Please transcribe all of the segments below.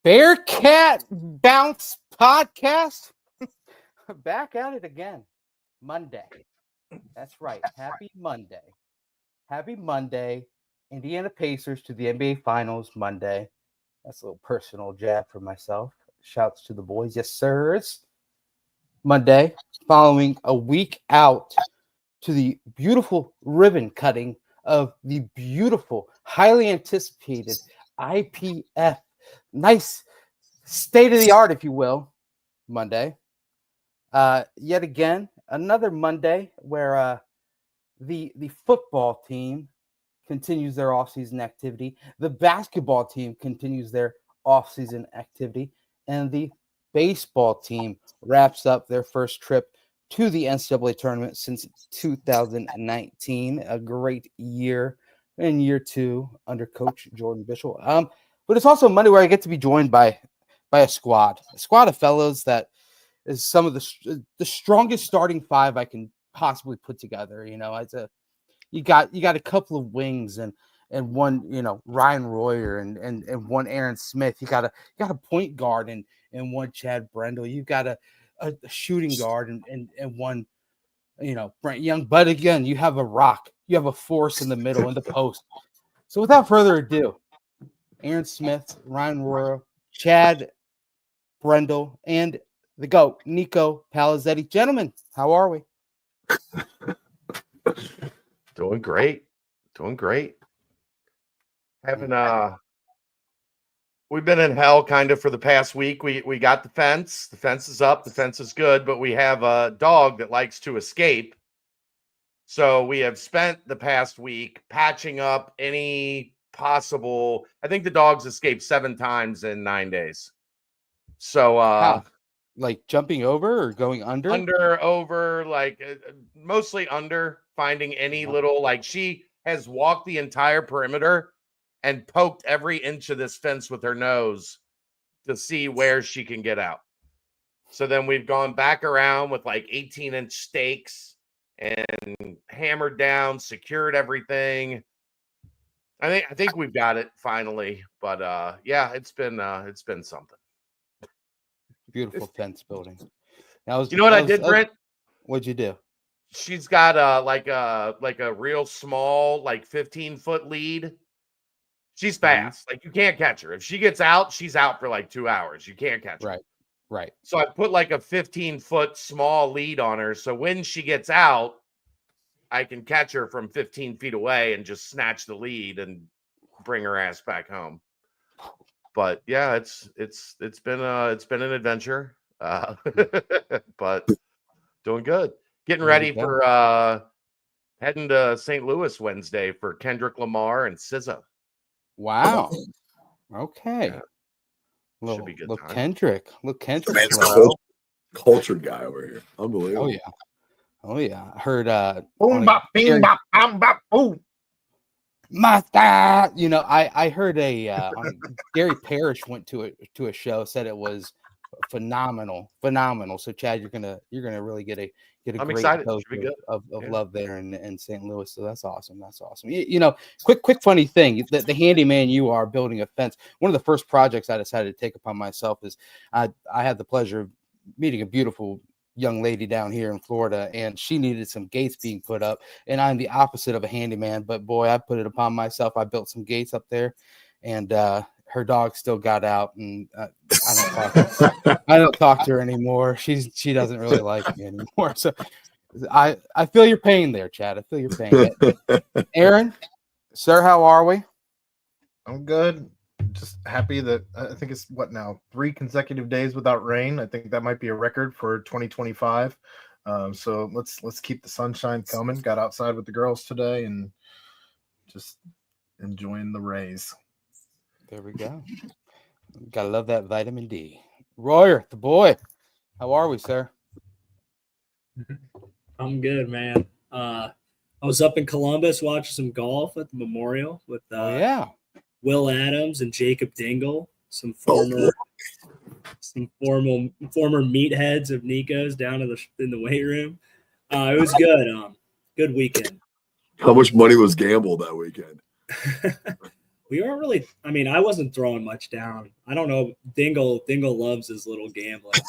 Bearcat Bounce Podcast. Back at it again. Monday. That's right. Happy Monday. Happy Monday. Indiana Pacers to the NBA Finals Monday. That's a little personal jab for myself. Shouts to the boys. Yes, sirs. Monday, following a week out to the beautiful ribbon cutting of the beautiful, highly anticipated IPF. Nice state of the art, if you will, Monday. Yet again, another Monday where the football team continues their offseason activity. The basketball team continues their offseason activity. And the baseball team wraps up their first trip to the NCAA tournament since 2019. A great year in year two under Coach Jordan Bishop. But it's also Monday where I get to be joined by a squad of fellows that is some of the strongest starting five I can possibly put together. You know, you got a couple of wings and one, Ryan Royer and one Aaron Smith. You got a point guard and one Chad Brendel. You've got a shooting guard and one, Brent Young. But again, you have a rock. You have a force in the middle in the post. So without further ado, Aaron Smith, Ryan Royer, Chad Brendel, and the GOAT, Nico Palizzetti. Gentlemen, how are we? Doing great. We've been in hell kind of for the past week. We got the fence. The fence is up. The fence is good, but we have a dog that likes to escape. So we have spent the past week patching up any possible. I think the dog's escaped 7 times in 9 days. So like jumping over or going under? Over, mostly under, finding any little, she has walked the entire perimeter and poked every inch of this fence with her nose to see where she can get out. So then we've gone back around with 18-inch stakes and hammered down, secured everything. I think we've got it finally, but yeah, it's been something. Beautiful fence building. I did, Brent? What'd you do? She's got a real small 15-foot lead. She's fast. You can't catch her. If she gets out, she's out for 2 hours. You can't catch her. Right. So I put a 15-foot small lead on her. So when she gets out, I can catch her from 15 feet away and just snatch the lead and bring her ass back home. But yeah, it's been an adventure. But doing good. Getting ready for heading to St. Louis Wednesday for Kendrick Lamar and SZA. Wow. Okay. Yeah. Should be good. Look, Kendrick. Man's cultured guy over here. Unbelievable. Oh yeah. I heard boom bop bing bop bam bop boom. I heard Gary Parrish went to a show, said it was phenomenal. So Chad, you're gonna really get a I'm great excited. dose Should be good. of love there in St. Louis. So that's awesome. Quick funny thing. The handyman you are building a fence. One of the first projects I decided to take upon myself is I had the pleasure of meeting a beautiful young lady down here in Florida, and she needed some gates being put up, and I'm the opposite of a handyman, but boy, I put it upon myself. I built some gates up there, and her dog still got out, and I don't talk to her anymore. She doesn't really like me anymore. So I feel your pain there, Chad. I feel your pain. Aaron, sir, how are we? I'm good. Just happy that I think it's 3 consecutive days without rain. I think that might be a record for 2025. So let's keep the sunshine coming. Got outside with the girls today and just enjoying the rays. There we go. Gotta love that vitamin D. Royer, the boy, how are we, sir? I'm good, man. I was up in Columbus watching some golf at the Memorial with Will Adams and Jacob Dingle, some former meatheads of Nico's down in the weight room. It was good. Good weekend. How much money was gambled that weekend? We weren't really. I mean, I wasn't throwing much down. I don't know. Dingle loves his little gambling.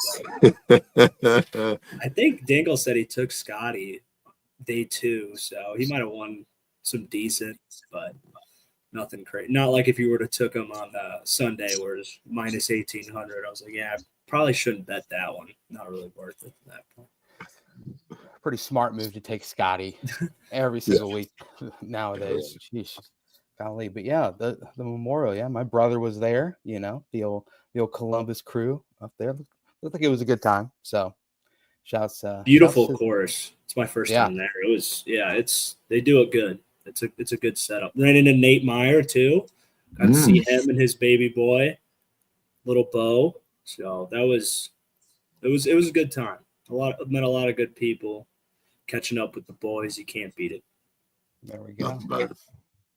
I think Dingle said he took Scotty day 2, so he might have won some decent, but nothing crazy. Not like if you were to took him on Sunday where it's minus 1,800. I was like, yeah, I probably shouldn't bet that one. Not really worth it at that point. Pretty smart move to take Scotty every single week nowadays. Sheesh. Golly, but yeah, the memorial. Yeah, my brother was there. You know, the old Columbus crew up there. Looked like it was a good time. So, shouts. Beautiful course. It's my first time there. It was. Yeah, they do it good. It's a good setup. Ran into Nate Meyer too. Got to see him and his baby boy, little Bo. So that was. It was a good time. Met a lot of good people. Catching up with the boys, you can't beat it. There we go.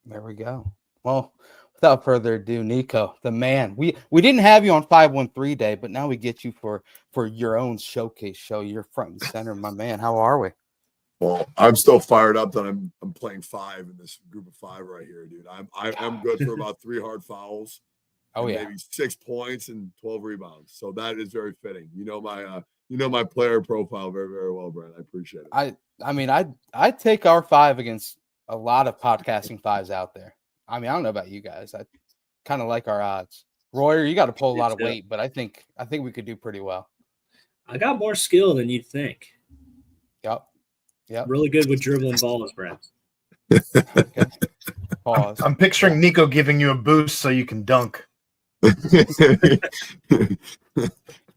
There we go. Well, without further ado, Nico, the man. We didn't have you on 513 Day, but now we get you for your own showcase show. You're front and center, my man. How are we? Well, I'm still fired up that I'm playing 5 in this group of 5 right here, dude. I'm good for about 3 hard fouls. Maybe 6 points and 12 rebounds. So that is very fitting. You know my player profile very, very well, Brent. I appreciate it. I mean, I'd take our 5 against a lot of podcasting 5s out there. I mean, I don't know about you guys. I kind of like our odds. Royer, you got to pull a lot of weight, but I think we could do pretty well. I got more skill than you'd think. Yep. Really good with dribbling balls, Brent. Okay. Pause. I'm picturing Nico giving you a boost so you can dunk.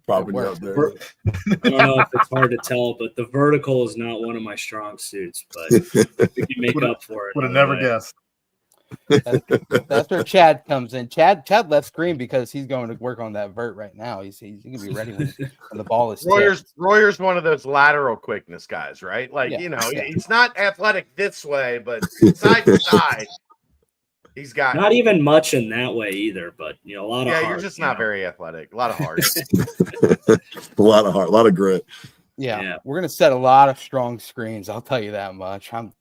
Probably up there. I don't know if it's hard to tell, but the vertical is not one of my strong suits, but we can make up for it. Would have never guessed. That's where Chad comes in. Chad left screen because he's going to work on that vert right now. He's gonna be ready when the ball is Royer's one of those lateral quickness guys, right? Like he's not athletic this way, but side to side. He's got not even much in that way either, but a lot of heart. You're just not very athletic. A lot of heart. A lot of heart, a lot of grit. Yeah, we're gonna set a lot of strong screens. I'll tell you that much. I'm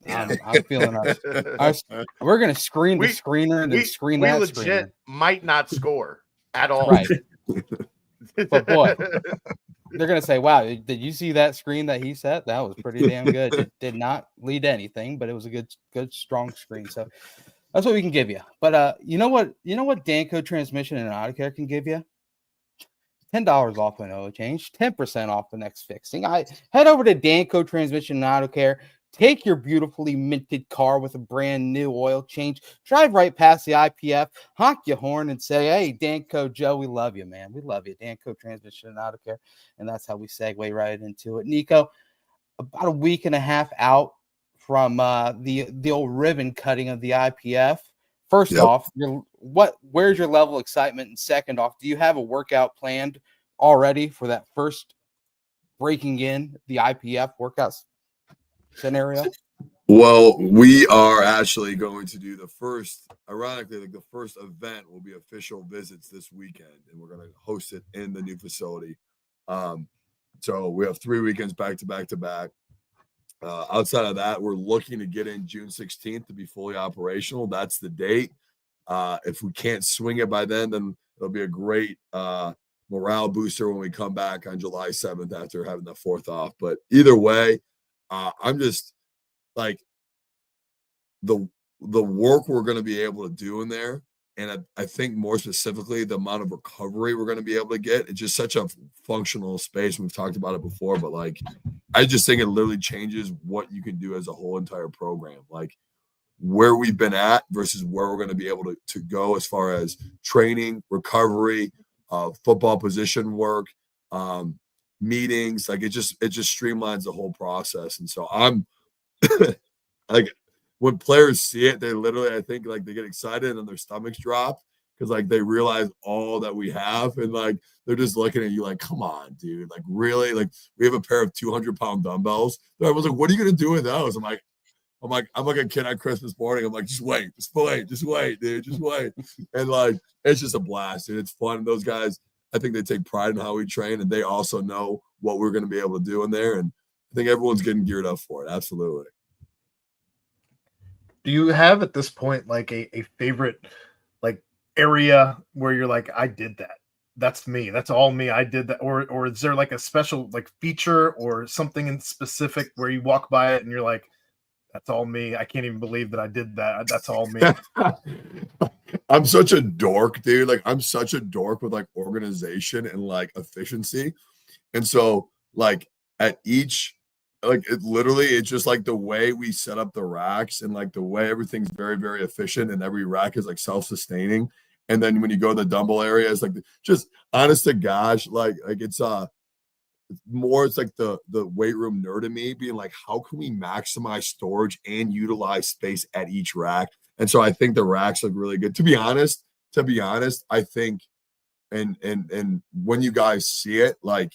feeling us. We're gonna screen the screener and then screen that. We legit screener. Might not score at all. Right. But boy, they're gonna say, "Wow, did you see that screen that he set? That was pretty damn good. It did not lead to anything, but it was a good strong screen." So that's what we can give you. But you know what Danco transmission and auto care can give you? $10 off an oil change, 10% off the next fixing. Head over to Danco Transmission and Auto Care. Take your beautifully minted car with a brand new oil change. Drive right past the IPF, honk your horn, and say, "Hey, Danco Joe, we love you, man. We love you." Danco Transmission and Auto Care. And that's how we segue right into it. Nico, about a week and a half out from the old ribbon cutting of the IPF. First off, where's your level of excitement? And second off, do you have a workout planned already for that first breaking in the IPF workouts scenario? Well, we are actually going to do the first, ironically, like the first event will be official visits this weekend, and we're going to host it in the new facility. So we have 3 weekends back to back to back. Outside of that, we're looking to get in June 16th to be fully operational. That's the date. If we can't swing it by then it'll be a great morale booster when we come back on July 7th after having the 4th off. But either way, I'm just like the work we're going to be able to do in there. And I think more specifically, the amount of recovery we're going to be able to get. It's just such a functional space. We've talked about it before, but like, I just think it literally changes what you can do as a whole entire program. Like where we've been at versus where we're going to be able to go as far as training, recovery, football position work, meetings. Like it just streamlines the whole process. And so I'm like, when players see it, they literally, I think, like they get excited and their stomachs drop because like they realize all that we have, and like they're just looking at you like, "Come on, dude! Like really? Like we have a pair of 200-pound dumbbells." And I was like, "What are you gonna do with those?" I'm like a kid on Christmas morning. I'm like, just wait, dude, just wait. And like it's just a blast, dude. It's fun. Those guys, I think they take pride in how we train, and they also know what we're gonna be able to do in there. And I think everyone's getting geared up for it. Absolutely. Do you have at this point like a favorite area where you're like, I did that. That's me. That's all me. I did that. Or is there like a special like feature or something in specific where you walk by it and you're like, that's all me. I can't even believe that I did that. That's all me. I'm such a dork, dude. Like I'm such a dork with like organization and like efficiency. And so like at each like it literally it's just like the way we set up the racks and like the way everything's very, very efficient and every rack is like self-sustaining. And then when you go to the dumbbell area, it's like just honest to gosh, like it's more it's like the weight room nerd in me being like, how can we maximize storage and utilize space at each rack? And so I think the racks look really good. To be honest, I think and when you guys see it, like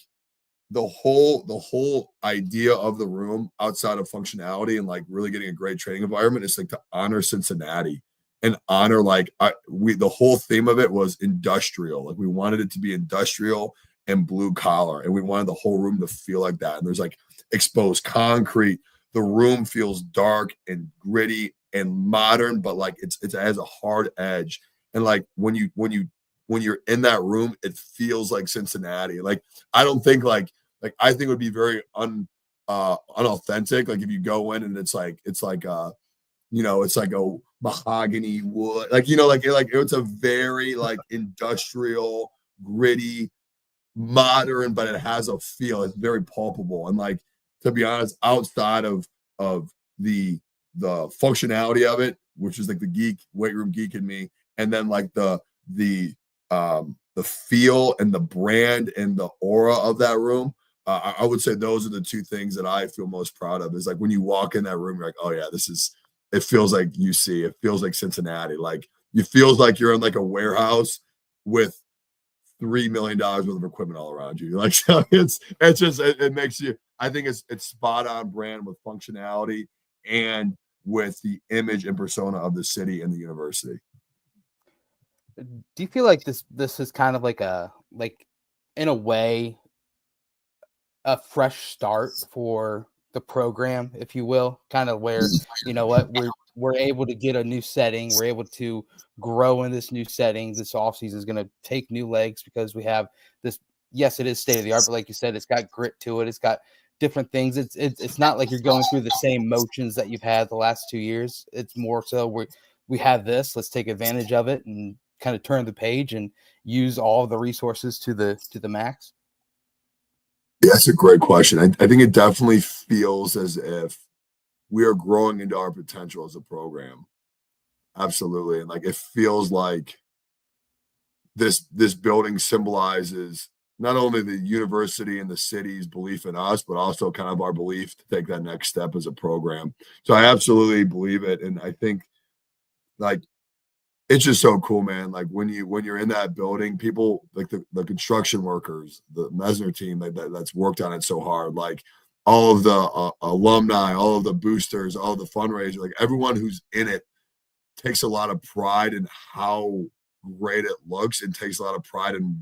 the whole idea of the room outside of functionality and like really getting a great training environment is like to honor Cincinnati and honor like the whole theme of it was industrial. Like we wanted it to be industrial and blue collar, and we wanted the whole room to feel like that. And there's like exposed concrete. The room feels dark and gritty and modern, but like it has a hard edge. And like when you're in that room, it feels like Cincinnati. Like I don't think like I think it would be very unauthentic. Like if you go in and it's like it's like a mahogany wood, like like it's a very like industrial, gritty, modern, but it has a feel. It's very palpable. And like to be honest, outside of the functionality of it, which is like the weight room geek in me, and then like the feel and the brand and the aura of that room. I would say those are the two things that I feel most proud of. Is like when you walk in that room, you're like, oh yeah, it feels like UC. It feels like Cincinnati. Like it feels like you're in like a warehouse with $3 million worth of equipment all around you. Like so it makes you. I think it's spot on brand with functionality and with the image and persona of the city and the university. Do you feel like this is kind of like in a way a fresh start for the program, if you will, kind of where you know what we're able to get a new setting, we're able to grow in this new setting. This offseason is going to take new legs because we have this. Yes, it is state of the art, but like you said, it's got grit to it. It's got different things. It's not like you're going through the same motions that you've had the last 2 years. It's more so we have this. Let's take advantage of it and kind of turn the page and use all the resources to the max. Yeah, that's a great question. I think it definitely feels as if we are growing into our potential as a program. Absolutely. And like it feels like this building symbolizes not only the university and the city's belief in us, but also kind of our belief to take that next step as a program. So I absolutely believe it. And I think like it's just so cool, man. Like when you're in that building, people like the construction workers, the Mesner team that's worked on it so hard, like all of the alumni, all of the boosters, all of the fundraisers, like everyone who's in it takes a lot of pride in how great it looks and takes a lot of pride in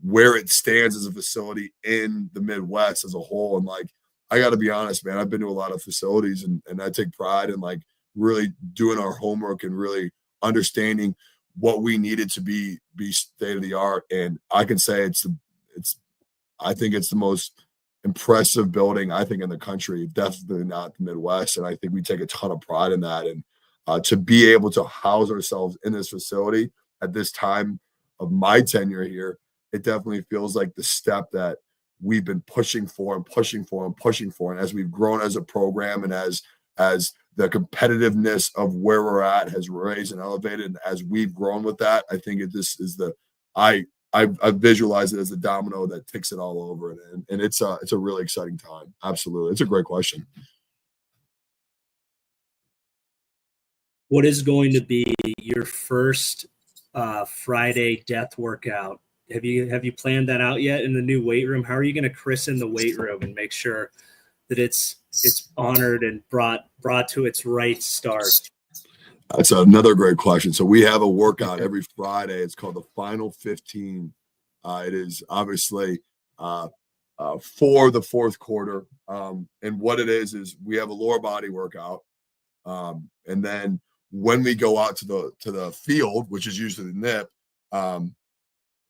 where it stands as a facility in the Midwest as a whole. And like, I got to be honest, man, I've been to a lot of facilities and I take pride in like really doing our homework and really understanding what we needed to be state of the art. And I can say I think it's the most impressive building I think in the country, definitely not the Midwest. And I think we take a ton of pride in that. And to be able to house ourselves in this facility at this time of my tenure here, it definitely feels like the step that we've been pushing for. And as we've grown as a program and as the competitiveness of where we're at has raised and elevated, and as we've grown with that, I think this is I visualize it as a domino that takes it all over, and it's a really exciting time. Absolutely, it's a great question. What is going to be your first Friday death workout? Have you planned that out yet in the new weight room? How are you going to christen the weight room and make sure that it's honored and brought to its right start? That's another great question. So we have a workout every Friday. It's called the Final 15. It is obviously for the fourth quarter. And what it is we have a lower body workout. And then when we go out to the field, which is usually the nip,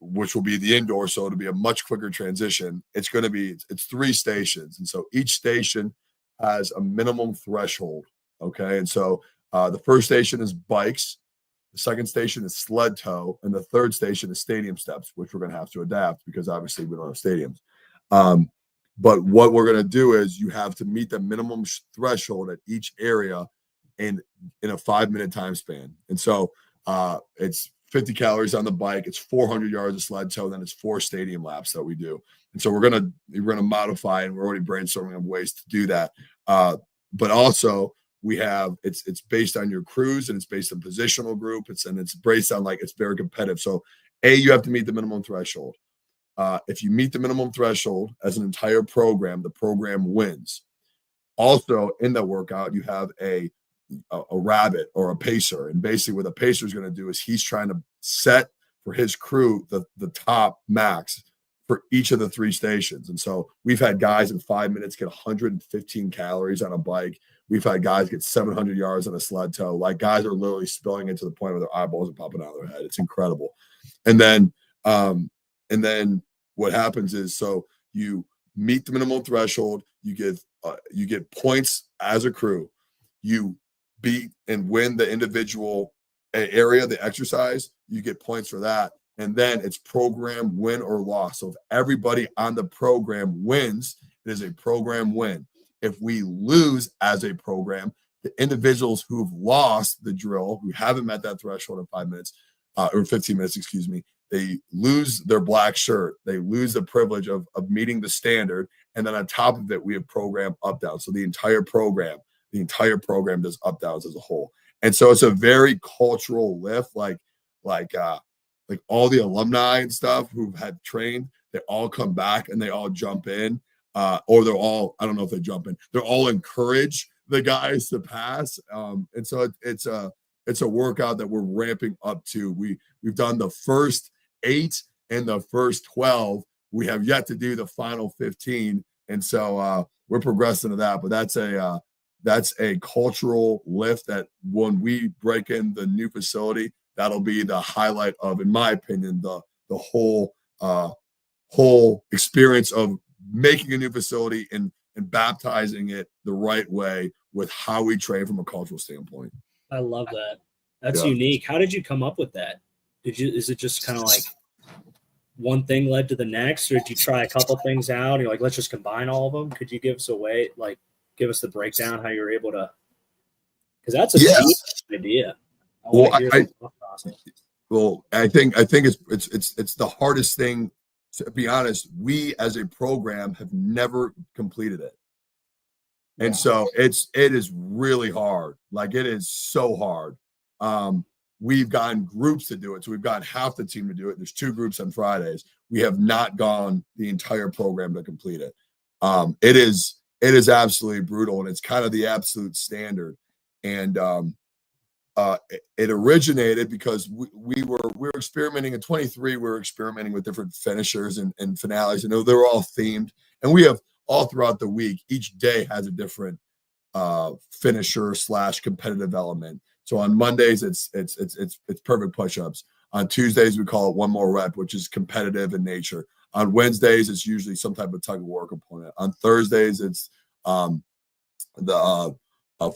which will be the indoor, so it'll be a much quicker transition. It's 3 stations, and so each station has a minimum threshold. Okay, and so the first station is bikes, the second station is sled tow, and the third station is stadium steps, which we're going to have to adapt because obviously we don't have stadiums. But what we're going to do is you have to meet the minimum threshold at each area in a 5-minute time span, and so it's 50 calories on the bike, it's 400 yards of sled tow, then it's 4 stadium laps that we do. And so we're gonna modify, and we're already brainstorming on ways to do that. But also we have it's based on your crews, and it's based on positional group. It's based on it's very competitive. So you have to meet the minimum threshold. If you meet the minimum threshold as an entire program, the program wins. Also in that workout, you have a rabbit or a pacer, and basically what a pacer is going to do is he's trying to set for his crew the top max for each of the 3 stations. And so we've had guys in 5 minutes get 115 calories on a bike. We've had guys get 700 yards on a sled tow. Like, guys are literally spilling it to the point where their eyeballs are popping out of their head. It's incredible. And then what happens is, so you meet the minimum threshold, you get points as a crew, you beat and win the individual area, the exercise, you get points for that. And then it's program win or loss. So if everybody on the program wins, it is a program win. If we lose as a program, the individuals who've lost the drill, who haven't met that threshold in 5 minutes, or 15 minutes, excuse me, they lose their black shirt. They lose the privilege of meeting the standard. And then on top of it, we have program up down. So the entire program does up downs as a whole. And so it's a very cultural lift, like all the alumni and stuff who've had trained, they all come back and they all jump in, or they're all, I don't know if they jump in, they're all encourage the guys to pass. And so it's a workout that we're ramping up to. We've done the first 8 and the first 12. We have yet to do the final 15. And so we're progressing to that, but that's a cultural lift that when we break in the new facility, that'll be the highlight of, in my opinion, the whole experience of making a new facility and baptizing it the right way with how we train from a cultural standpoint. I love that. That's unique. How did you come up with that? Is it just kind of like one thing led to the next, or did you try a couple things out and you're like, let's just combine all of them? Could you give us give us the breakdown how you're able to, because that's a deep idea. I think it's the hardest thing. To be honest, we as a program have never completed it. And so it is really hard. Like, it is so hard. We've gotten groups to do it. So we've got half the team to do it. There's 2 groups on Fridays. We have not gone the entire program to complete it. It is absolutely brutal, and it's kind of the absolute standard. And it originated because we were experimenting in 23. We were experimenting with different finishers and finales, and they were all themed. And we have all throughout the week, each day has a different finisher / competitive element. So on Mondays, it's perfect push-ups. On Tuesdays, we call it one more rep, which is competitive in nature. On Wednesdays, it's usually some type of tug of war component. On Thursdays, it's the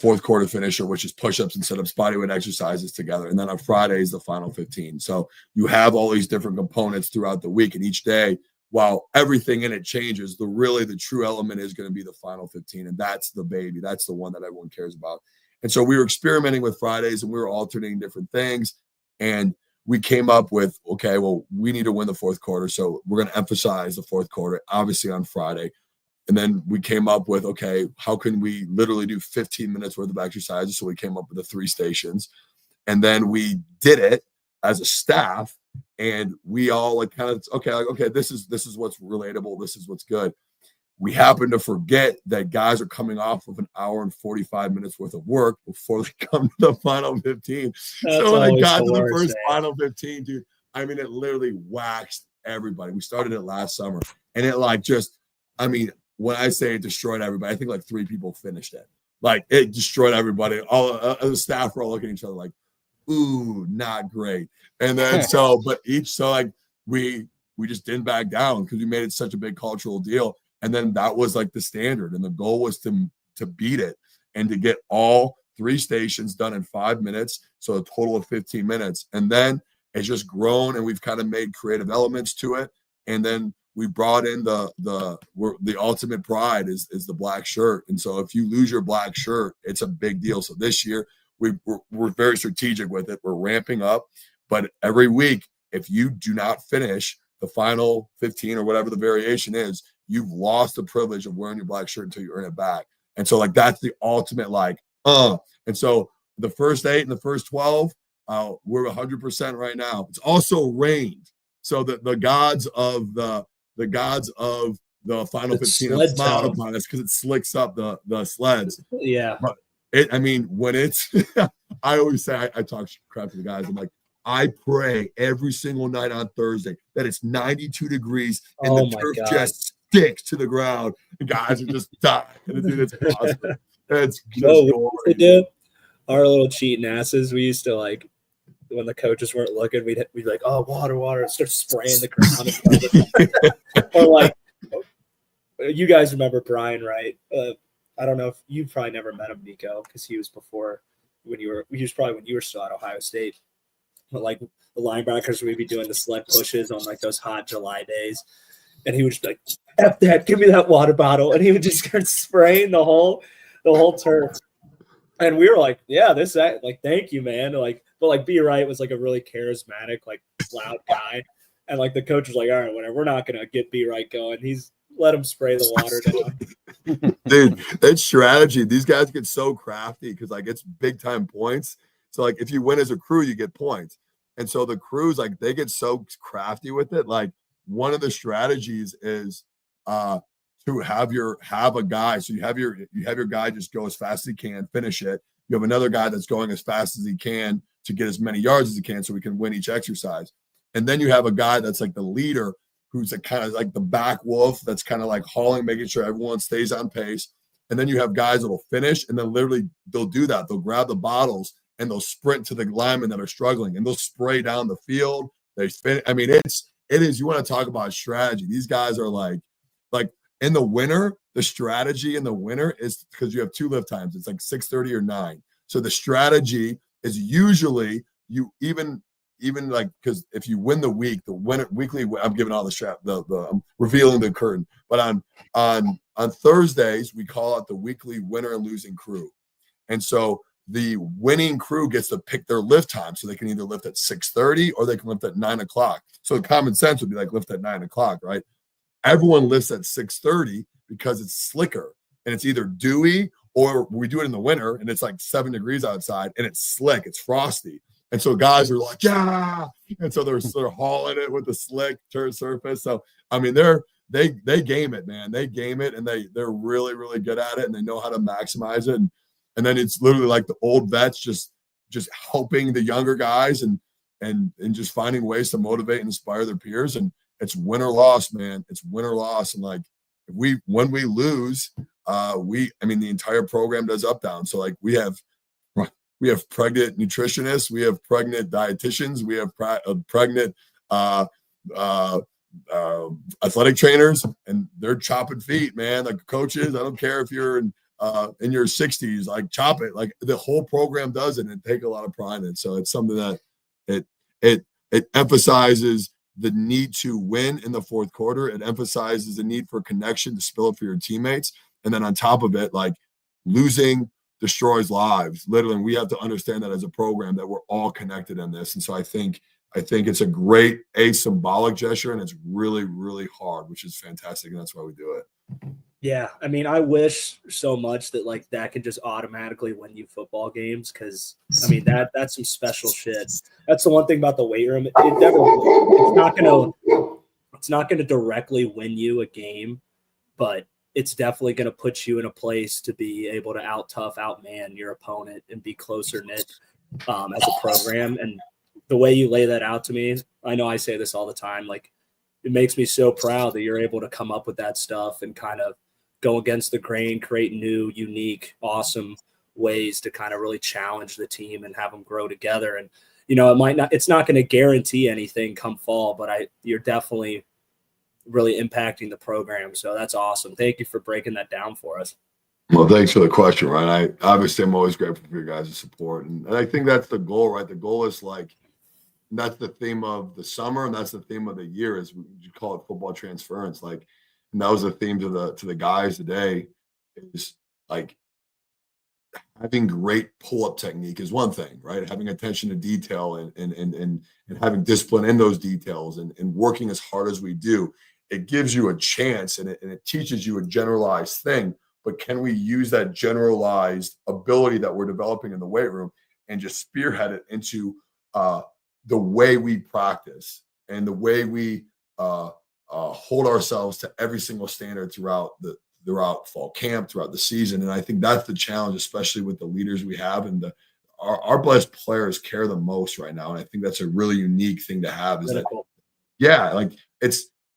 fourth quarter finisher, which is push-ups and sit-ups, bodyweight exercises together. And then on Fridays, the final 15. So you have all these different components throughout the week, and each day, while everything in it changes, the true element is going to be the final 15. And that's the baby. That's the one that everyone cares about. And so we were experimenting with Fridays, and we were alternating different things. And we came up with, okay, well, we need to win the fourth quarter. So we're going to emphasize the fourth quarter, obviously on Friday. And then we came up with, okay, how can we literally do 15 minutes worth of exercises? So we came up with the 3 stations. And then we did it as a staff. And we all okay, this is what's relatable. This is what's good. We happen to forget that guys are coming off of an hour and 45 minutes worth of work before they come to the final 15. So when I got to the first final 15, dude, I mean, it literally waxed everybody. We started it last summer, and it when I say it destroyed everybody, I think 3 people finished it. Like it destroyed everybody. All the staff were all looking at each other like, ooh, not great. And then we just didn't back down because we made it such a big cultural deal. And then that was like the standard. And the goal was to beat it and to get all 3 stations done in 5 minutes. So a total of 15 minutes. And then it's just grown and we've kind of made creative elements to it. And then we brought in the ultimate pride is the black shirt. And so if you lose your black shirt, it's a big deal. So this year we're very strategic with it. We're ramping up, but every week, if you do not finish the final 15 or whatever the variation is, you've lost the privilege of wearing your black shirt until you earn it back. And so like, that's the ultimate and so the first 8 and the first 12, we're 100% right now. It's also rained. So that the gods of the final 15 have smiled upon us because it slicks up the sleds. Yeah. But when it's, I always say, I talk crap to the guys. I'm like, I pray every single night on Thursday that it's 92 degrees and the turf just sticks to the ground. The guys are just dying. Dude, it's awesome. It's just we do our little cheating asses. We used to like when the coaches weren't looking, we'd be like, oh, water, and start spraying the ground. Or like, you guys remember Brian, right? I don't know if you probably never met him, Nico, because he was before when you were still at Ohio State. But like the linebackers, we'd be doing the sled pushes on like those hot July days. And he would just be like, F that, give me that water bottle. And he would just start spraying the whole turf. And we were like, yeah, like, thank you, man. But like B Wright was like a really charismatic, like loud guy. And like the coach was like, all right, whatever, we're not gonna get B Wright going. He's let him spray the water down. Dude, that strategy, these guys get so crafty because like it's big time points. So like if you win as a crew, you get points. And so the crews, like they get so crafty with it. Like one of the strategies is to have a guy. So you have your guy just go as fast as he can, finish it. You have another guy that's going as fast as he can to get as many yards as he can so we can win each exercise. And then you have a guy that's like the leader who's kind of like the back wolf that's kind of like hauling, making sure everyone stays on pace. And then you have guys that'll finish and then literally they'll do that. They'll grab the bottles and they'll sprint to the linemen that are struggling and they'll spray down the field. They spin. I mean, it is, you want to talk about strategy. These guys are like in the winter, the strategy in the winter is because you have 2 lift times. It's like 6:30 or 9. So the strategy is usually you even like, because if you win the week, the winner weekly, I'm giving all the I'm revealing the curtain, but on Thursdays, we call it the weekly winner and losing crew. And so the winning crew gets to pick their lift time. So they can either lift at 6:30 or they can lift at 9 o'clock. So the common sense would be like lift at 9 o'clock, right? Everyone lifts at 6:30 because it's slicker and it's either dewy or we do it in the winter and it's like 7 degrees outside and it's slick, it's frosty. And so guys are like, yeah. And so they're sort of hauling it with the slick turf surface. So, I mean, they game it, man. They game it and they're really, really good at it and they know how to maximize it. And then it's literally like the old vets just helping the younger guys and just finding ways to motivate and inspire their peers. And it's win or loss, man. It's win or loss. And like when we lose, the entire program does up down. So like we have pregnant nutritionists, we have pregnant dietitians, we have pregnant athletic trainers, and they're chopping feet, man. Like coaches, I don't care if you're in your 60s, like chop it. Like the whole program does it and take a lot of pride in it. So it's something that it emphasizes the need to win in the fourth quarter. It emphasizes the need for connection to spill it for your teammates. And then on top of it, like losing destroys lives, literally. And we have to understand that as a program that we're all connected in this. And so I think it's a great symbolic gesture and it's really, really hard, which is fantastic. And that's why we do it. Yeah. I mean, I wish so much that like that could just automatically win you football games. Cause I mean, that's some special shit. That's the one thing about the weight room. It's not going to directly win you a game, but it's definitely going to put you in a place to be able to outman your opponent and be closer knit as a program. And the way you lay that out to me, I know I say this all the time, like it makes me so proud that you're able to come up with that stuff and kind of go against the grain, create new, unique, awesome ways to kind of really challenge the team and have them grow together. And, it's not going to guarantee anything come fall, but you're definitely really impacting the program. So that's awesome. Thank you for breaking that down for us. Well, thanks for the question, Ryan. I'm always grateful for your guys' support. And I think that's the goal, right? The goal is that's the theme of the summer, and that's the theme of the year, is you call it football transference. And that was the theme to the guys today, is having great pull-up technique is one thing, right? Having attention to detail and having discipline in those details and working as hard as we do, it gives you a chance and it teaches you a generalized thing. But can we use that generalized ability that we're developing in the weight room and just spearhead it into the way we practice and the way we hold ourselves to every single standard throughout fall camp, throughout the season? And I think that's the challenge, especially with the leaders we have, and our best players care the most right now. And I think that's a really unique thing to have. Is that,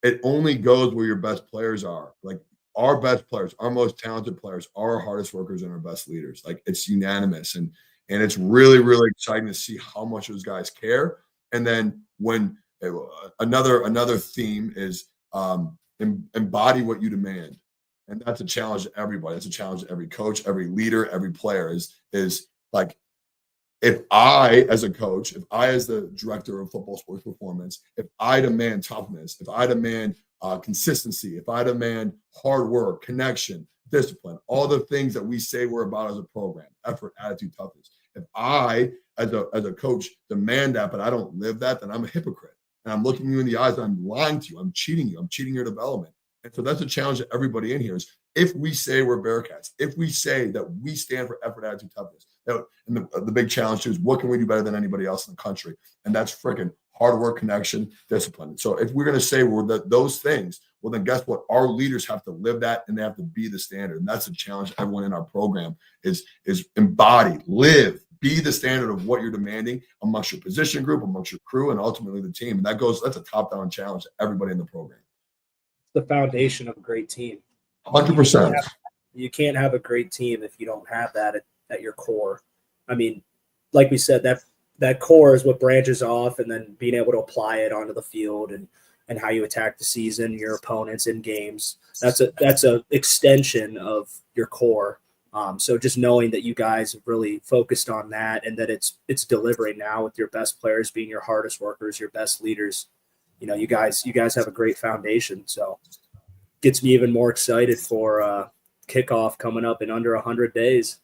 it only goes where your best players are. Our best players, our most talented players, are our hardest workers and our best leaders. It's unanimous, and it's really, really exciting to see how much those guys care. And then when another theme is embody what you demand. And that's a challenge to everybody. That's a challenge to every coach, every leader, every player is if I, as a coach, if I, as the director of football sports performance, if I demand toughness, if I demand consistency, if I demand hard work, connection, discipline, all the things that we say we're about as a program, effort, attitude, toughness. If I, as a coach, demand that, but I don't live that, then I'm a hypocrite. And I'm looking you in the eyes, and I'm lying to you. I'm cheating you. I'm cheating your development. And so that's a challenge to everybody in here, is if we say we're Bearcats, if we say that we stand for effort, attitude, toughness, and the big challenge too is, what can we do better than anybody else in the country? And that's freaking hard work, connection, discipline. So if we're going to say we're those things, well, then guess what? Our leaders have to live that, and they have to be the standard. And that's a challenge everyone in our program is embody, live, be the standard of what you're demanding amongst your position group, amongst your crew, and ultimately the team. And that's a top-down challenge to everybody in the program. The foundation of a great team. 100%. You can't have a great team if you don't have that at your core. I mean, like we said, that core is what branches off, and then being able to apply it onto the field and how you attack the season, your opponents in games. That's a extension of your core. So just knowing that you guys have really focused on that, and that it's delivering now with your best players being your hardest workers, your best leaders. You guys have a great foundation. So gets me even more excited for kickoff coming up in under 100 days.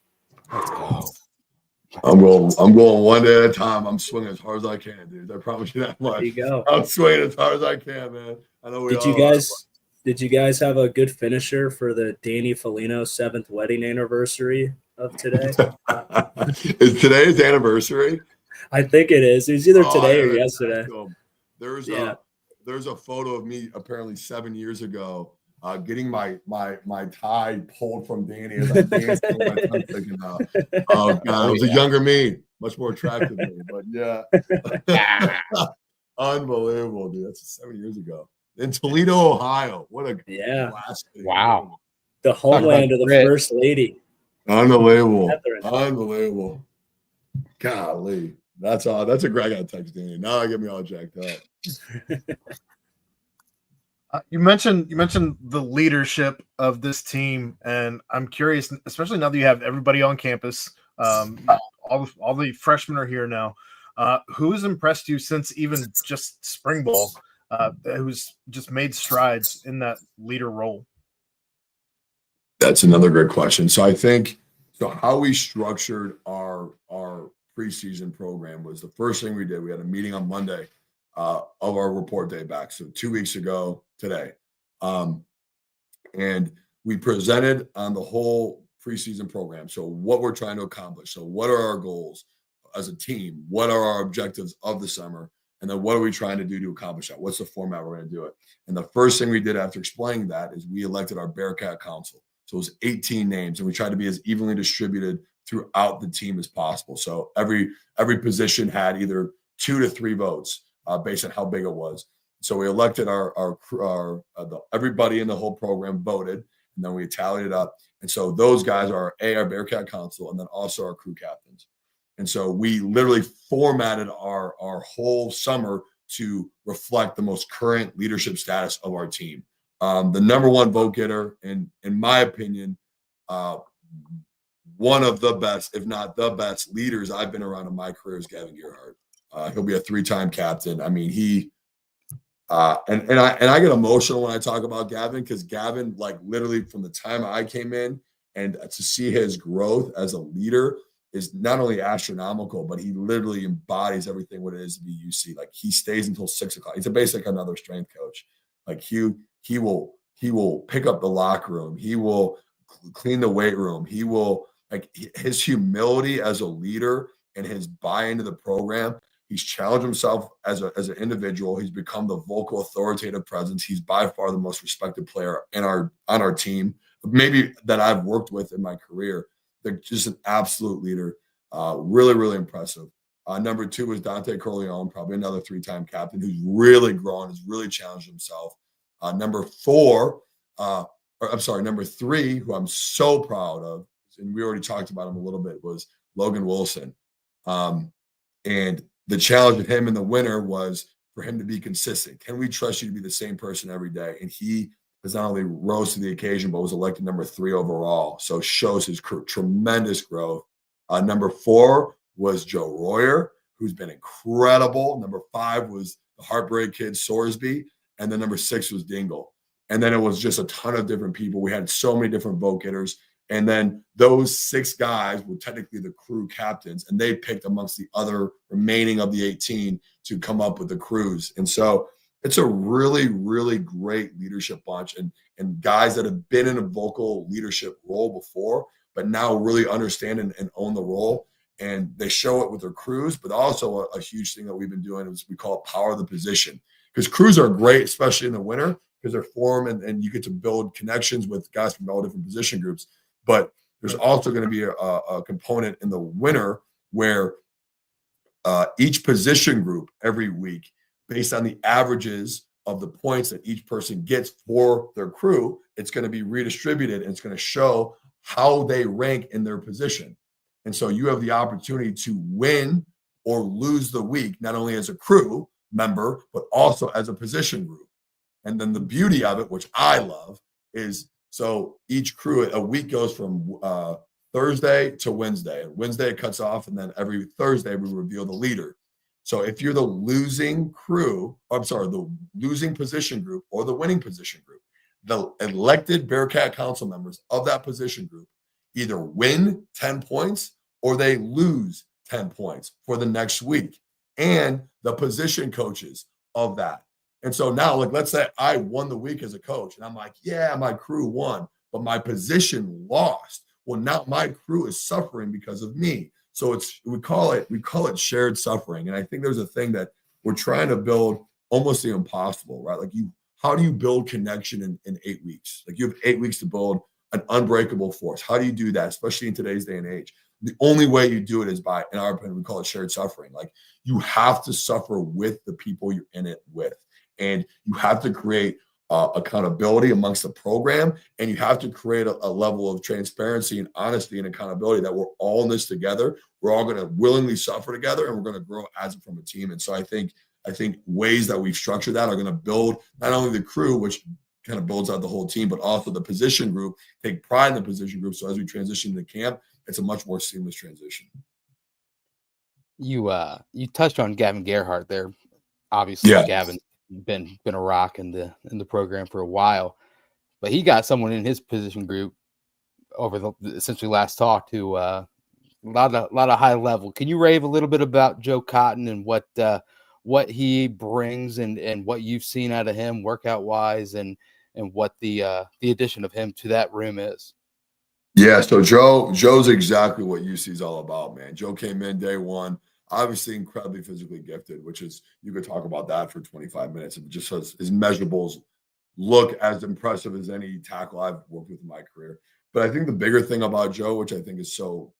Let's go. I'm going one day at a time. I'm swinging as hard as I can, dude. I promise you that much. There you go. I'm swinging as hard as I can, man. I know Did you guys have a good finisher for the Danny Foligno 7th wedding anniversary of today? Is today his anniversary? I think it is. It was either today or yesterday. There's a photo of me apparently 7 years ago getting my tie pulled from Danny as I danced. Oh God, it was a younger me, much more attractive me. But yeah, unbelievable, dude. That's 7 years ago in Toledo, Ohio. What a wow, the homeland of the First Lady. Unbelievable. Golly, that's a great. I got to text Danny. Now I get me all jacked up. You mentioned the leadership of this team, and I'm curious, especially now that you have everybody on campus, all the freshmen are here now. Who's impressed you since even just spring ball? Who's just made strides in that leader role? That's another great question. So I think how we structured our preseason program was the first thing we did. We had a meeting on Monday of our report day back. So 2 weeks ago today. And we presented on the whole preseason program. So what we're trying to accomplish. So what are our goals as a team? What are our objectives of the summer? And then what are we trying to do to accomplish that? What's the format we're going to do it? And the first thing we did after explaining that is we elected our Bearcat Council. So it was 18 names, and we tried to be as evenly distributed throughout the team as possible. So every position had either 2 to 3 votes based on how big it was. So we elected everybody in the whole program voted, and then we tallied it up. And so those guys are our Bearcat Council, and then also our crew captains. And so we literally formatted our whole summer to reflect the most current leadership status of our team. The number one vote getter, in my opinion, one of the best, if not the best leaders I've been around in my career is Gavin Gerhardt. He'll be a 3-time captain. I mean, he and I get emotional when I talk about Gavin, because Gavin, like, literally from the time I came in and to see his growth as a leader is not only astronomical, but he literally embodies everything what it is to be UC. Like, he stays until 6 o'clock. He's basically another strength coach. Like, he will pick up the locker room. He will clean the weight room. He will, like, his humility as a leader and his buy-in to the program. He's challenged himself as an individual. He's become the vocal, authoritative presence. He's by far the most respected player on our team, maybe that I've worked with in my career. They're just an absolute leader. Really, really impressive. Number 2 is Dante Corleone, probably another 3-time captain who's really grown, has really challenged himself. Number 3, who I'm so proud of, and we already talked about him a little bit, was Logan Wilson. And the challenge with him in the winter was for him to be consistent. Can we trust you to be the same person every day? And he has not only rose to the occasion, but was elected number 3 overall. So shows his tremendous growth. Number 4 was Joe Royer, who's been incredible. Number 5 was the Heartbreak Kid, Sorsby. And then number 6 was Dingle. And then it was just a ton of different people. We had so many different vote getters. And then those 6 guys were technically the crew captains, and they picked amongst the other remaining of the 18 to come up with the crews. And so it's a really, really great leadership bunch, and guys that have been in a vocal leadership role before, but now really understand and own the role. And they show it with their crews, but also a huge thing that we've been doing is we call it power of the position. Because crews are great, especially in the winter, because they're formed and you get to build connections with guys from all different position groups. But there's also going to be a component in the winter where each position group every week, based on the averages of the points that each person gets for their crew, it's going to be redistributed, and it's going to show how they rank in their position. And so you have the opportunity to win or lose the week, not only as a crew member, but also as a position group. And then the beauty of it, which I love, is so each crew, a week goes from Thursday to Wednesday. Wednesday it cuts off, and then every Thursday we reveal the leader. So if you're the losing crew, the losing position group or the winning position group, the elected Bearcat Council members of that position group either win 10 points or they lose 10 points for the next week. And the position coaches of that. And so now, like, let's say I won the week as a coach, and I'm like, yeah, my crew won, but my position lost. Well, now my crew is suffering because of me. So we call it shared suffering. And I think there's a thing that we're trying to build, almost the impossible, right? Like, how do you build connection in 8 weeks? Like, you have 8 weeks to build an unbreakable force. How do you do that, especially in today's day and age? The only way you do it is by, in our opinion, we call it shared suffering. Like, you have to suffer with the people you're in it with. And you have to create accountability amongst the program, and you have to create a level of transparency and honesty and accountability that we're all in this together. We're all going to willingly suffer together, and we're going to grow as from a team. And so I think ways that we've structured that are going to build not only the crew, which kind of builds out the whole team, but also the position group, take pride in the position group. So as we transition to camp, it's a much more seamless transition. You touched on Gavin Gerhardt there. Obviously, yeah. Gavin's been a rock in the program for a while, but he got someone in his position group over since we last talked to a lot of high level. Can you rave a little bit about Joe Cotton and what he brings and what you've seen out of him workout wise and what the addition of him to that room is? Yeah, so Joe's exactly what UC is all about, man. Joe came in day one, obviously incredibly physically gifted, which is, you could talk about that for 25 minutes. It just says his measurables look as impressive as any tackle I've worked with in my career. But I think the bigger thing about Joe, which I think is so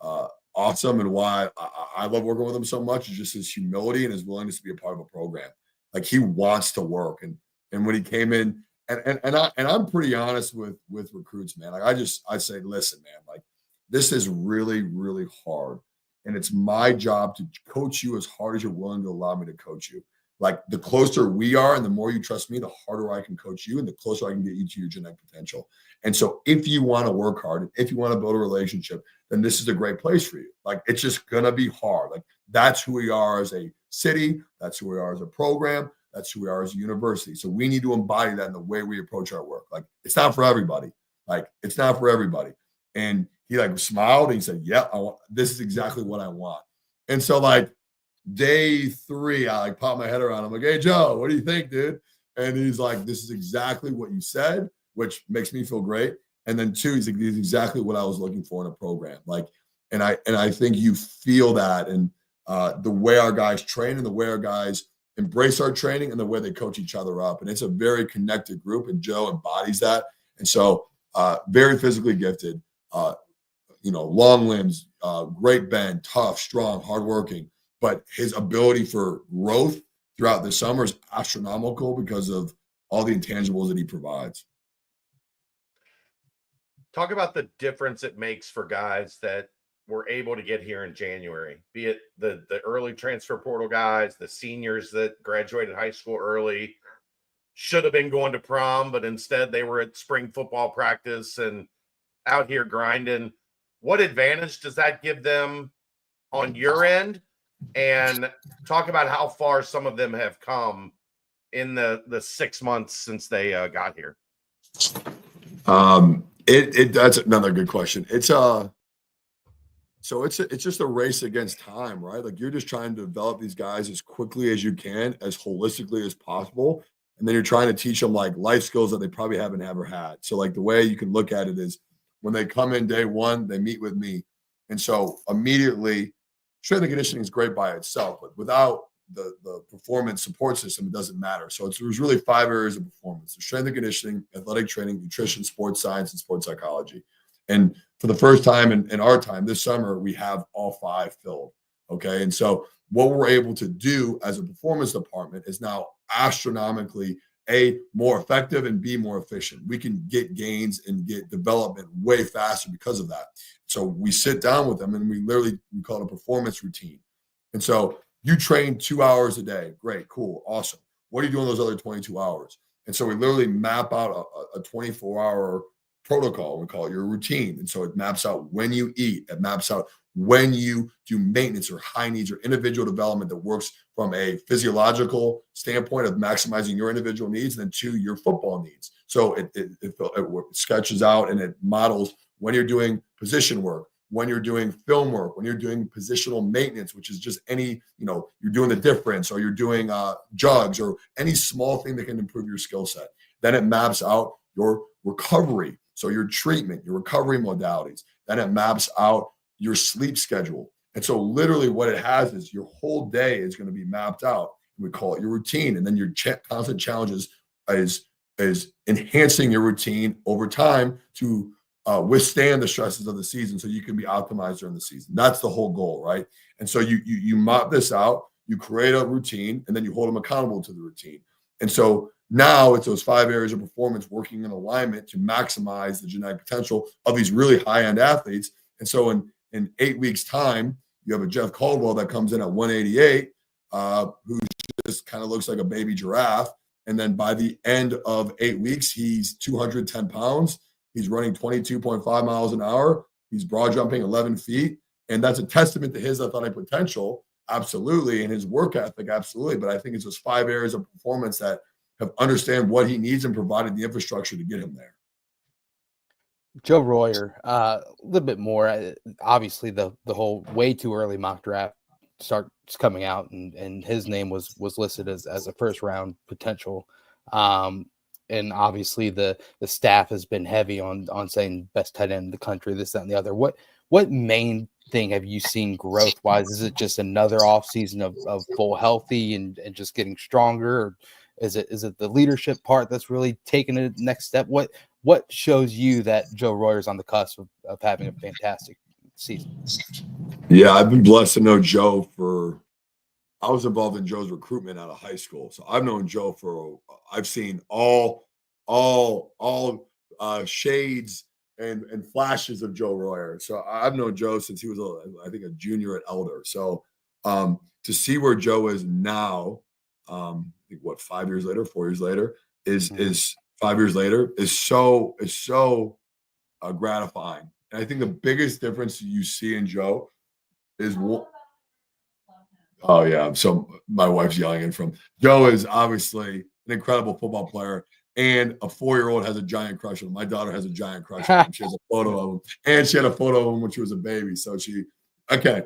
awesome and why I love working with him so much, is just his humility and his willingness to be a part of a program. Like, he wants to work. And when he came in, and I'm pretty honest with recruits, man. Like I say, listen, man, like this is really, really hard. And it's my job to coach you as hard as you're willing to allow me to coach you. Like the closer we are and the more you trust me, the harder I can coach you and the closer I can get you to your genetic potential. And so if you want to work hard, and if you want to build a relationship, then this is a great place for you. Like it's just going to be hard. Like that's who we are as a city. That's who we are as a program. That's who we are as a university. So we need to embody that in the way we approach our work. Like it's not for everybody. Like it's not for everybody. And he like smiled and he said, "Yeah, this is exactly what I want." And so like day 3, I like pop my head around. I'm like, "Hey Joe, what do you think, dude?" And he's like, "This is exactly what you said," which makes me feel great. And then 2, he's like, "This is exactly what I was looking for in a program." Like, and I think you feel that, and the way our guys train and the way our guys embrace our training and the way they coach each other up. And it's a very connected group, and Joe embodies that. And so very physically gifted, long limbs, great bend, tough, strong, hardworking. But his ability for growth throughout the summer is astronomical because of all the intangibles that he provides. Talk about the difference it makes for guys that were able to get here in January, be it the early transfer portal guys, the seniors that graduated high school early, should have been going to prom, but instead they were at spring football practice and out here grinding. What advantage does that give them on your end? And talk about how far some of them have come in the 6 months since they got here. That's another good question. So it's just a race against time, right? Like you're just trying to develop these guys as quickly as you can, as holistically as possible. And then you're trying to teach them like life skills that they probably haven't ever had. So like the way you can look at it is when they come in day 1, they meet with me. And so immediately strength and conditioning is great by itself, but without the performance support system, it doesn't matter. So there's really 5 areas of performance: strength and conditioning, athletic training, nutrition, sports science, and sports psychology. And for the first time in our time this summer, we have all 5 filled. Okay. And so what we're able to do as a performance department is now astronomically A, more effective, and B, more efficient. We can get gains and get development way faster because of that. So we sit down with them and we call it a performance routine. And so you train 2 hours a day. Great, cool, awesome. What are you doing those other 22 hours? And so we literally map out a 24-hour protocol. We call it your routine. And so it maps out when you eat. It maps out when you do maintenance or high needs or individual development that works from a physiological standpoint of maximizing your individual needs, and then 2, your football needs. So it sketches out and it models when you're doing position work, when you're doing film work, when you're doing positional maintenance, which is just any, you're doing the difference, or you're doing jugs, or any small thing that can improve your skill set. Then it maps out your recovery. So your treatment, your recovery modalities. Then it maps out your sleep schedule. And so literally what it has is your whole day is going to be mapped out. We call it your routine. And then your constant challenges is enhancing your routine over time to withstand the stresses of the season so you can be optimized during the season. That's the whole goal, right? And so you map this out, you create a routine, and then you hold them accountable to the routine. And so now it's those 5 areas of performance working in alignment to maximize the genetic potential of these really high-end athletes. And so in 8 weeks' time, you have a Jeff Caldwell that comes in at 188, who just kind of looks like a baby giraffe. And then by the end of 8 weeks, he's 210 pounds. He's running 22.5 miles an hour. He's broad jumping 11 feet. And that's a testament to his athletic potential, absolutely, and his work ethic, absolutely. But I think it's those 5 areas of performance that have understand what he needs and provided the infrastructure to get him there. Joe Royer, a little bit more. Obviously, the whole way too early mock draft starts coming out, and his name was listed as a first round potential. And obviously, the staff has been heavy on saying best tight end in the country, this, that, and the other. What main thing have you seen growth wise? Is it just another offseason of full healthy and just getting stronger? Or is it the leadership part that's really taking it next step? What shows you that Joe Royer's on the cusp of having a fantastic season? Yeah, I've been blessed to know Joe I was involved in Joe's recruitment out of high school. So I've known Joe I've seen all all shades and flashes of Joe Royer. So I've known Joe since he was, I think, a junior at Elder. So to see where Joe is now, I think what 4 years later is 5 years later is so gratifying. And I think the biggest difference you see in Joe is what. Oh yeah, so my wife's yelling in from Joe is obviously an incredible football player, and a 4-year-old has a giant crush on him. My daughter has a giant crush on him. She has a photo of him, and she had a photo of him when she was a baby. So yeah,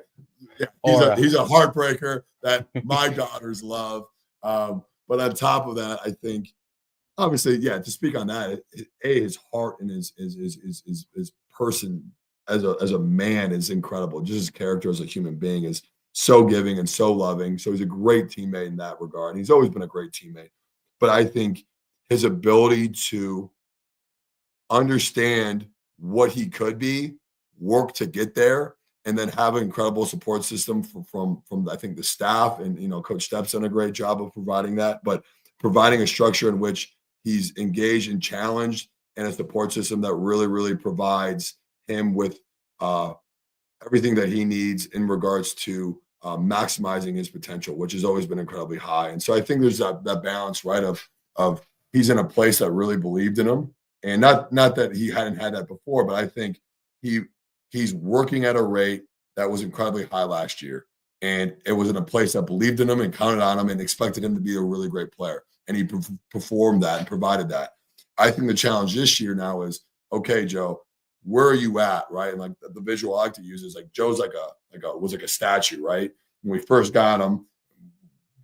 he's a heartbreaker that my daughters love. But on top of that, I think obviously, yeah, to speak on that, his heart and his person as a man is incredible. Just his character as a human being is so giving and so loving. So he's a great teammate in that regard. And he's always been a great teammate. But I think his ability to understand what he could be, work to get there, and then have an incredible support system from I think the staff, and Coach Stepp's done a great job of providing that, but providing a structure in which he's engaged and challenged, and a support system that really, really provides him with everything that he needs in regards to maximizing his potential, which has always been incredibly high. And so I think there's that balance, right, of he's in a place that really believed in him, and not that he hadn't had that before, but I think he's working at a rate that was incredibly high last year, and it was in a place that believed in him and counted on him and expected him to be a really great player, and he performed that and provided that. I think the challenge this year now is, okay, Joe, where are you at, right? And like the visual I like to use is like Joe's was like a statue, right? When we first got him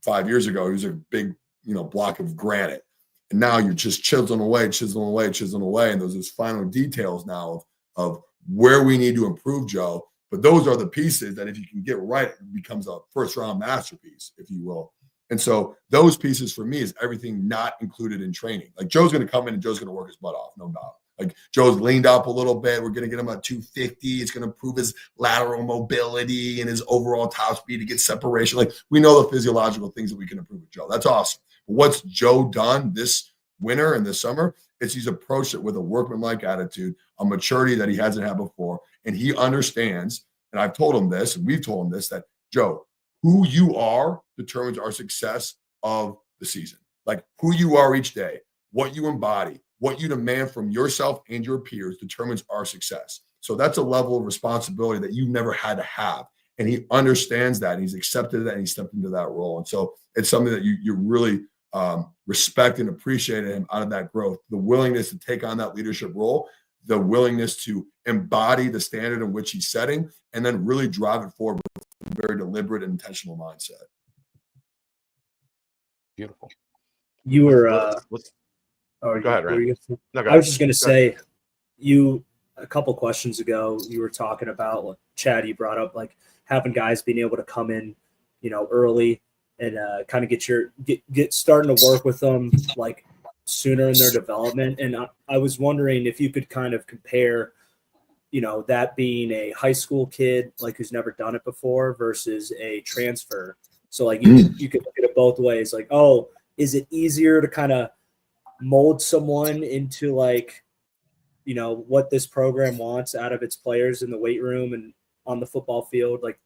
5 years ago, he was a big, block of granite. And now you're just chiseling away. And those final details now of where we need to improve Joe. But those are the pieces that if you can get right, it becomes a first-round masterpiece, if you will. And so those pieces for me is everything not included in training. Like Joe's going to come in and Joe's going to work his butt off, no doubt. Like Joe's leaned up a little bit. We're going to get him at 250. It's going to improve his lateral mobility and his overall top speed to get separation. Like we know the physiological things that we can improve with Joe. That's awesome. But what's Joe done this winter and this summer? He's approached it with a workmanlike attitude, a maturity that he hasn't had before. And he understands, and I've told him this, and we've told him this, that Joe, who you are determines our success of the season. Like who you are each day, what you embody, what you demand from yourself and your peers determines our success. So that's a level of responsibility that you never had to have. And he understands that, and he's accepted that, and he stepped into that role. And so it's something that you really respect and appreciate him out of that growth, the willingness to take on that leadership role, the willingness to embody the standard in which he's setting, and then really drive it forward with a very deliberate and intentional mindset. Beautiful. You were go ahead, Ryan. I was just going to say, a couple questions ago, you were talking about, like, Chad, you brought up like having guys being able to come in, early and kind of get starting to work with them like sooner in their development. And I was wondering if you could kind of compare, that being a high school kid, like who's never done it before versus a transfer. So like you could look at it both ways. Like, oh, is it easier to kind of mold someone into like, what this program wants out of its players in the weight room and on the football field, like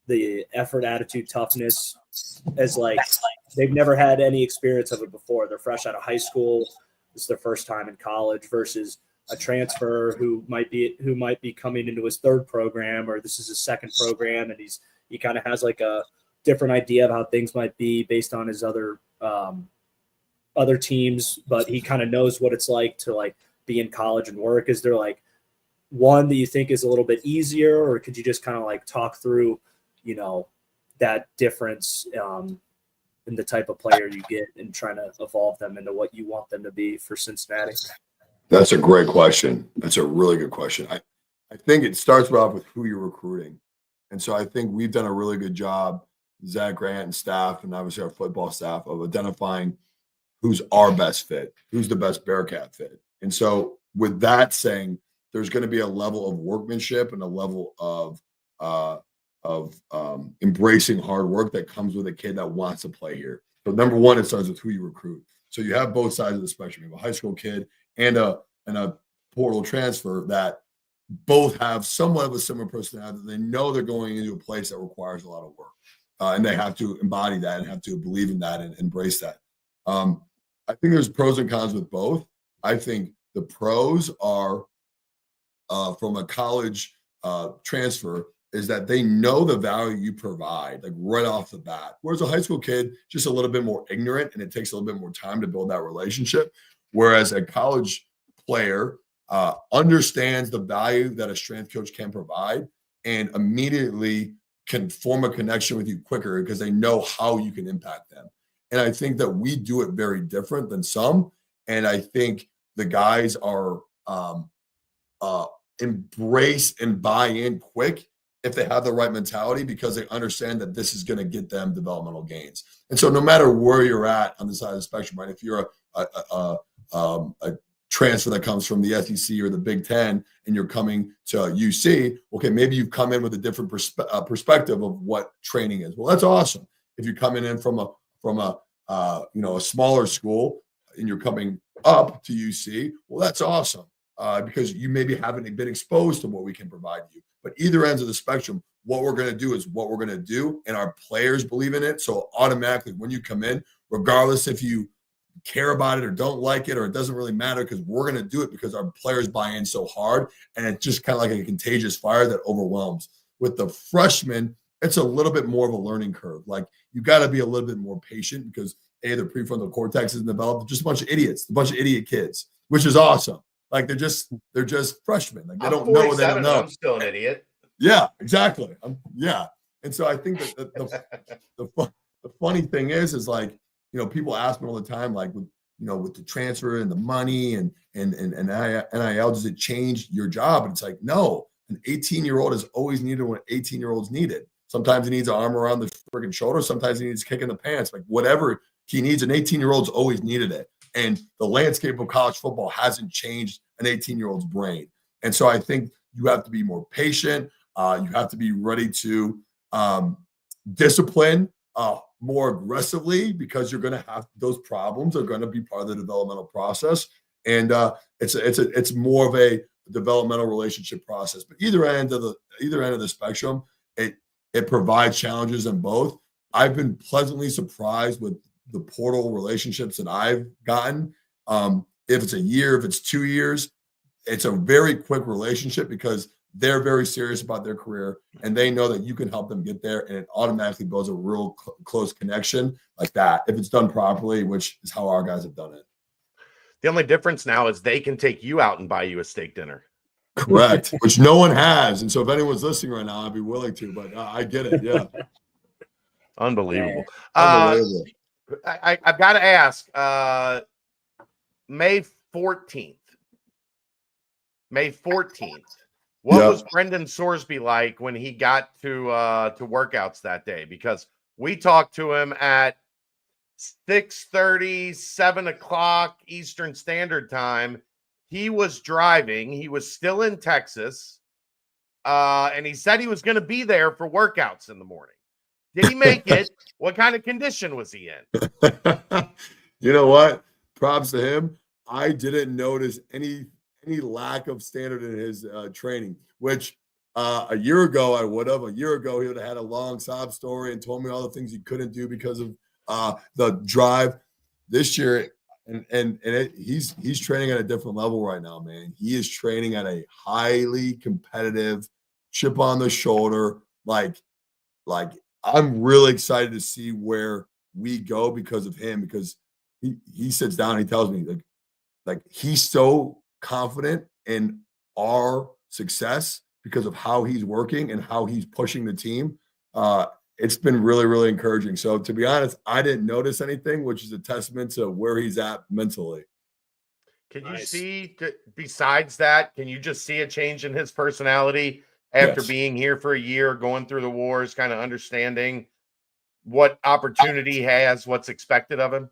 the effort, attitude, toughness, as like they've never had any experience of it before. They're fresh out of high school. It's their first time in college versus a transfer who might be coming into his third program, or this is his second program. And he kind of has like a different idea of how things might be based on his other teams, but he kind of knows what it's like to like be in college and work. Is there like one that you think is a little bit easier, or could you just kind of like talk through, that difference in the type of player you get and trying to evolve them into what you want them to be for Cincinnati? That's a great question. That's a really good question. I think it starts off with who you're recruiting. And so I think we've done a really good job, Zach Grant and staff, and obviously our football staff, of identifying who's our best fit, who's the best Bearcat fit. And so with that saying, there's going to be a level of workmanship and a level of embracing hard work that comes with a kid that wants to play here. So number one, it starts with who you recruit. So you have both sides of the spectrum. You have a high school kid and a portal transfer that both have somewhat of a similar personality. They know they're going into a place that requires a lot of work, and they have to embody that and have to believe in that and embrace that. I think there's pros and cons with both. I think the pros are from a college transfer is that they know the value you provide, like right off the bat. Whereas a high school kid, just a little bit more ignorant, and it takes a little bit more time to build that relationship. Whereas a college player understands the value that a strength coach can provide and immediately can form a connection with you quicker because they know how you can impact them. And I think that we do it very different than some. And I think the guys are embrace and buy in quick if they have the right mentality because they understand that this is going to get them developmental gains. And so no matter where you're at on the side of the spectrum, right? If you're a transfer that comes from the SEC or the Big Ten and you're coming to UC, okay, maybe you've come in with a different perspective of what training is. Well, that's awesome. If you're coming in from a smaller school and you're coming up to UC, well, that's awesome because you maybe haven't been exposed to what we can provide you. But either ends of the spectrum, what we're going to do is what we're going to do, and our players believe in it. So automatically, when you come in, regardless if you care about it or don't like it, or it doesn't really matter because we're going to do it because our players buy in so hard, and it's just kind of like a contagious fire that overwhelms. With the freshmen, it's a little bit more of a learning curve. Like you got to be a little bit more patient because their prefrontal cortex isn't developed. Just a bunch of idiots, a bunch of idiot kids, which is awesome. Like they're just freshmen. Like they don't know what they don't know. I'm still an idiot. Yeah, exactly. Yeah, and so I think that the funny thing is like people ask me all the time, like with the transfer and the money and NIL, does it change your job? And it's like no, an 18-year-old is always needed when 18-year-olds needed. Sometimes he needs an arm around the friggin' shoulder. Sometimes he needs a kick in the pants. Like whatever he needs, an 18-year-old's always needed it. And the landscape of college football hasn't changed an 18-year-old's brain. And so I think you have to be more patient. You have to be ready to discipline more aggressively because you're going to have those problems are going to be part of the developmental process. And it's more of a developmental relationship process. But either end of the spectrum, it provides challenges in both. I've been pleasantly surprised with the portal relationships that I've gotten. If it's a year, if it's 2 years, it's a very quick relationship because they're very serious about their career and they know that you can help them get there, and it automatically builds a real close connection like that if it's done properly, which is how our guys have done it. The only difference now is they can take you out and buy you a steak dinner. Correct, which no one has. And so if anyone's listening right now, I'd be willing to, but I get it. Yeah. Unbelievable. Unbelievable. I've got to ask, May 14th. What was Brendan Sorsby like when he got to workouts that day? Because we talked to him at 6:30, 7 o'clock Eastern Standard Time. He was driving. He was still in Texas. And he said he was going to be there for workouts in the morning. Did he make it? What kind of condition was he in? You know what? Props to him. I didn't notice any lack of standard in his training, which a year ago I would have. A year ago he would have had a long sob story and told me all the things he couldn't do because of the drive. This year, he's training at a different level right now, man. He is training at a highly competitive, chip on the shoulder, like I'm really excited to see where we go because of him, because he sits down and he tells me like he's so confident in our success because of how he's working and how he's pushing the team. It's been really, really encouraging. So to be honest, I didn't notice anything, which is a testament to where he's at mentally. Can you see, besides that, can you just see a change in his personality after being here for a year, going through the wars, kind of understanding what opportunity he has, what's expected of him?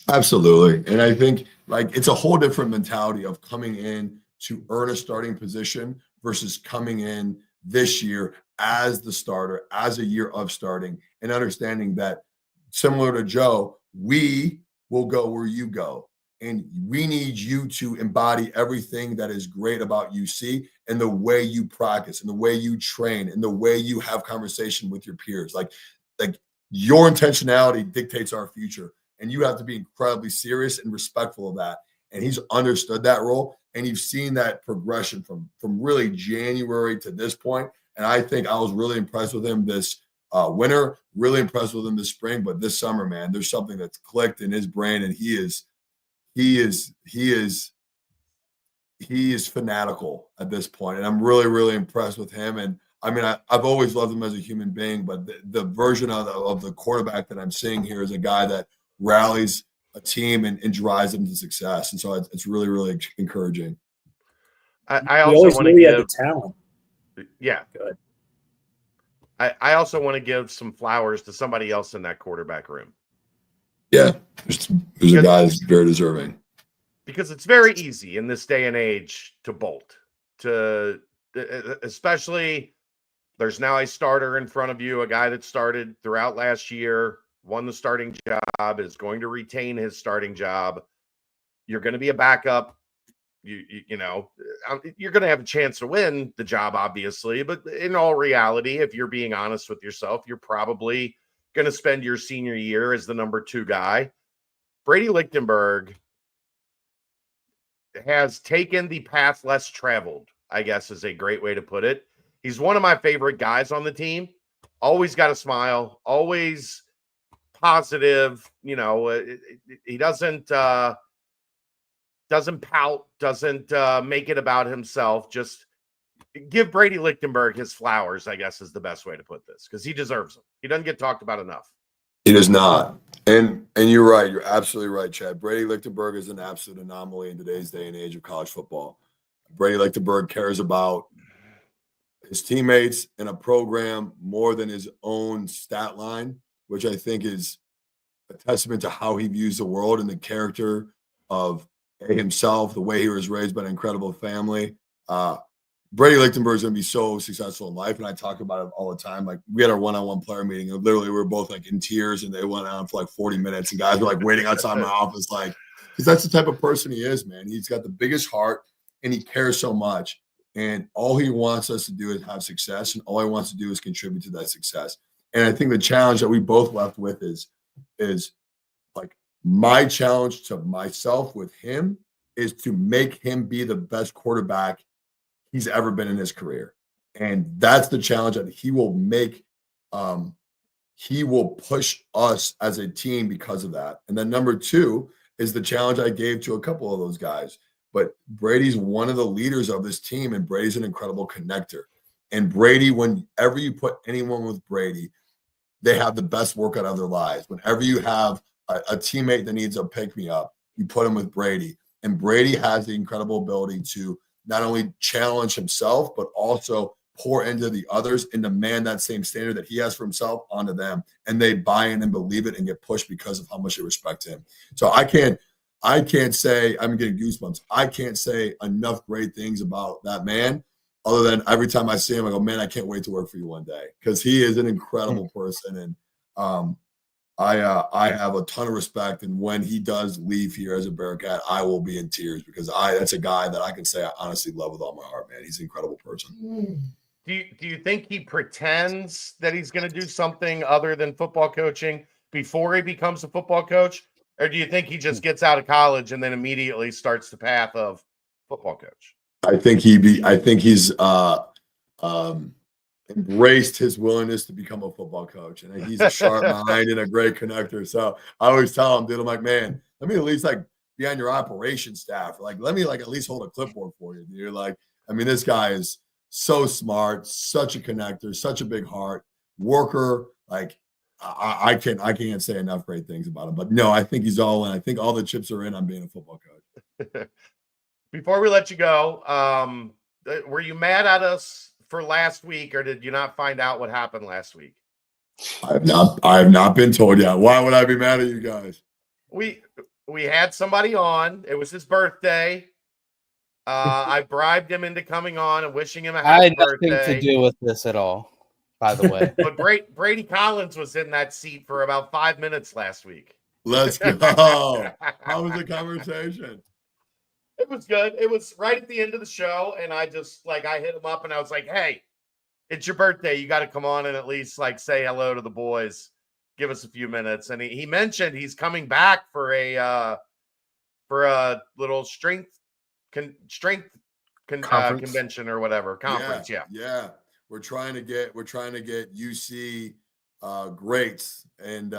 Absolutely. And I think it's a whole different mentality of coming in to earn a starting position versus coming in this year as the starter, as a year of starting, and understanding that similar to Joe, we will go where you go. And we need you to embody everything that is great about UC and the way you practice and the way you train and the way you have conversation with your peers. Like your intentionality dictates our future. And you have to be incredibly serious and respectful of that. And he's understood that role. And you've seen that progression from really January to this point. And I think I was really impressed with him this winter, really impressed with him this spring. But this summer, man, there's something that's clicked in his brain, and he is fanatical at this point. And I'm really, really impressed with him. And I mean, I've always loved him as a human being, but the version of the quarterback that I'm seeing here is a guy that rallies a team and drives them to success. And so it's really, really encouraging. I also want to give the talent. Yeah. Good. I also want to give some flowers to somebody else in that quarterback room. Yeah. There's a guy that's very deserving. Because it's very easy in this day and age to bolt, especially there's now a starter in front of you, a guy that started throughout last year, won the starting job, is going to retain his starting job. You're going to be a backup. You know, you're going to have a chance to win the job, obviously. But in all reality, if you're being honest with yourself, you're probably going to spend your senior year as the number 2 guy. Brady Likenberg has taken the path less traveled, I guess is a great way to put it. He's one of my favorite guys on the team. Always got a smile, always positive. You know, he doesn't pout, doesn't make it about himself. Just give Brady Lichtenberg his flowers, I guess is the best way to put this, because he deserves them. He doesn't get talked about enough. He does not. And you're right. You're absolutely right, Chad. Brady Lichtenberg is an absolute anomaly in today's day and age of college football. Brady Lichtenberg cares about his teammates in a program more than his own stat line, which I think is a testament to how he views the world and the character of himself, the way he was raised by an incredible family. Brady Lichtenberg is going to be so successful in life, and I talk about it all the time. Like, we had our one-on-one player meeting, and literally we were both like in tears, and they went on for like 40 minutes, and guys were like waiting outside my office, like, because that's the type of person he is, man. He's got the biggest heart, and he cares so much, and all he wants us to do is have success, and all he wants to do is contribute to that success. And I think the challenge that we both left with is like, my challenge to myself with him is to make him be the best quarterback he's ever been in his career. And that's the challenge that he will make. He will push us as a team because of that. And then number 2 is the challenge I gave to a couple of those guys. But Brady's one of the leaders of this team, and Brady's an incredible connector. And Brady, whenever you put anyone with Brady, they have the best workout of their lives. Whenever you have a teammate that needs a pick-me-up, you put him with Brady. And Brady has the incredible ability to not only challenge himself, but also pour into the others and demand that same standard that he has for himself onto them. And they buy in and believe it and get pushed because of how much they respect him. So I can't say, I'm getting goosebumps. I can't say enough great things about that man, other than every time I see him, I go, man, I can't wait to work for you one day, because he is an incredible person. And I have a ton of respect. And when he does leave here as a Bearcat, I will be in tears, because that's a guy that I can say I honestly love with all my heart, man. He's an incredible person. Do you think he pretends that he's going to do something other than football coaching before he becomes a football coach? Or do you think he just gets out of college and then immediately starts the path of football coach? I think he's embraced his willingness to become a football coach, and he's a sharp mind and a great connector. So I always tell him, dude, I'm like, man, let me at least like be on your operations staff. Like, let me like at least hold a clipboard for you, dude. Like, I mean, this guy is so smart, such a connector, such a big heart, worker. Like, I can't say enough great things about him. But no, I think he's all in. I think all the chips are in on being a football coach. Before we let you go, were you mad at us for last week, or did you not find out what happened last week? I have not been told yet. Why would I be mad at you guys? We had somebody on. It was his birthday. I bribed him into coming on and wishing him a happy birthday. I had nothing to do with this at all, by the way. But Brady Collins was in that seat for about 5 minutes last week. Let's go. How was the conversation? It was good. It was right at the end of the show, and I just I hit him up and I was like, "Hey, it's your birthday. You got to come on and at least say hello to the boys. Give us a few minutes." And he mentioned he's coming back for a little strength convention or whatever conference. Yeah. We're trying to get UC greats and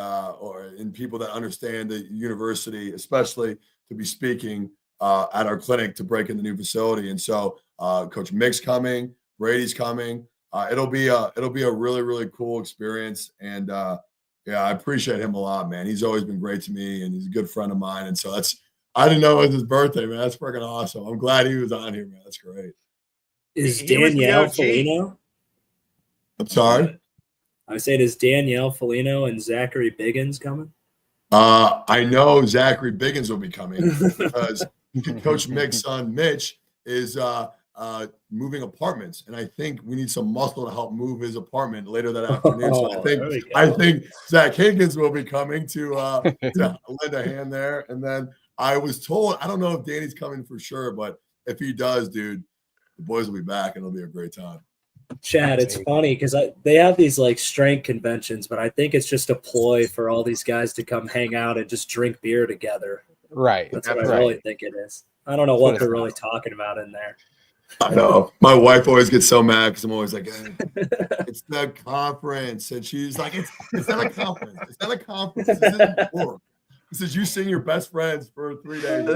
people that understand the university, especially to be speaking at our clinic to break in the new facility. And so Coach Mick's coming, Brady's coming. It'll be a really, really cool experience. And I appreciate him a lot, man. He's always been great to me, and he's a good friend of mine. And so I didn't know it was his birthday, man. That's freaking awesome. I'm glad he was on here, man. That's great. Is Danielle Foligno? I'm sorry? I said, is Danielle Foligno and Zachary Biggins coming? I know Zachary Biggins will be coming because Coach Mick's son, Mitch, is moving apartments. And I think we need some muscle to help move his apartment later that afternoon. So I think Zach Higgins will be coming to lend a hand there. And then I was told, I don't know if Danny's coming for sure, but if he does, dude, the boys will be back and it'll be a great time. Chad, it's funny because they have these strength conventions, but I think it's just a ploy for all these guys to come hang out and just drink beer together. Right. That's what I really think it is. I don't know what they're really talking about in there. I know. My wife always gets so mad because I'm always like, hey, it's the conference. And she's like, it's not a conference. It's not a conference. This isn't work. This is you seeing your best friends for 3 days.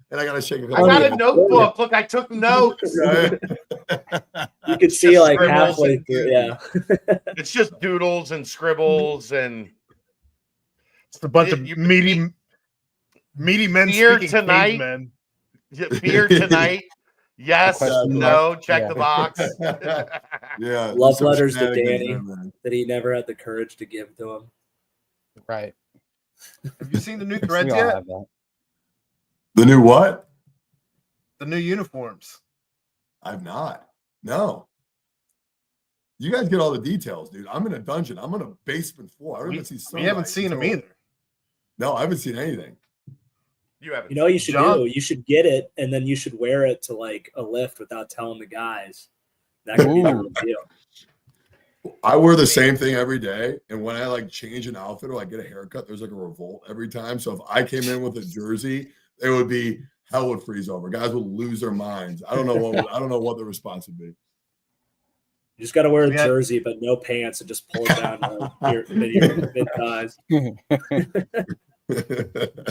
And I got to shake a couple. I got a notebook. Look, I took notes. You could see halfway through. Yeah. It's just doodles and scribbles and it's a bunch of meaty men beer speaking tonight. cavemen. Beer tonight. Yes, no, check the box. Yeah. Love letters to Danny that he never had the courage to give to him. Right. Have you seen the new threads yet? The new what? The new uniforms. I've not. No. You guys get all the details, dude. I'm in a dungeon. I'm on a basement floor. I don't even see sunlight. We haven't seen them either. No, I haven't seen anything. You haven't. You know what you should do? You should get it, and then you should wear it to a lift without telling the guys. That could be the deal. I wear the same thing every day, and when I change an outfit or I get a haircut, there's a revolt every time. So if I came in with a jersey, it would be hell would freeze over. Guys would lose their minds. I don't know what the response would be. You just got to wear a jersey, but no pants, and just pull it down to your mid thighs.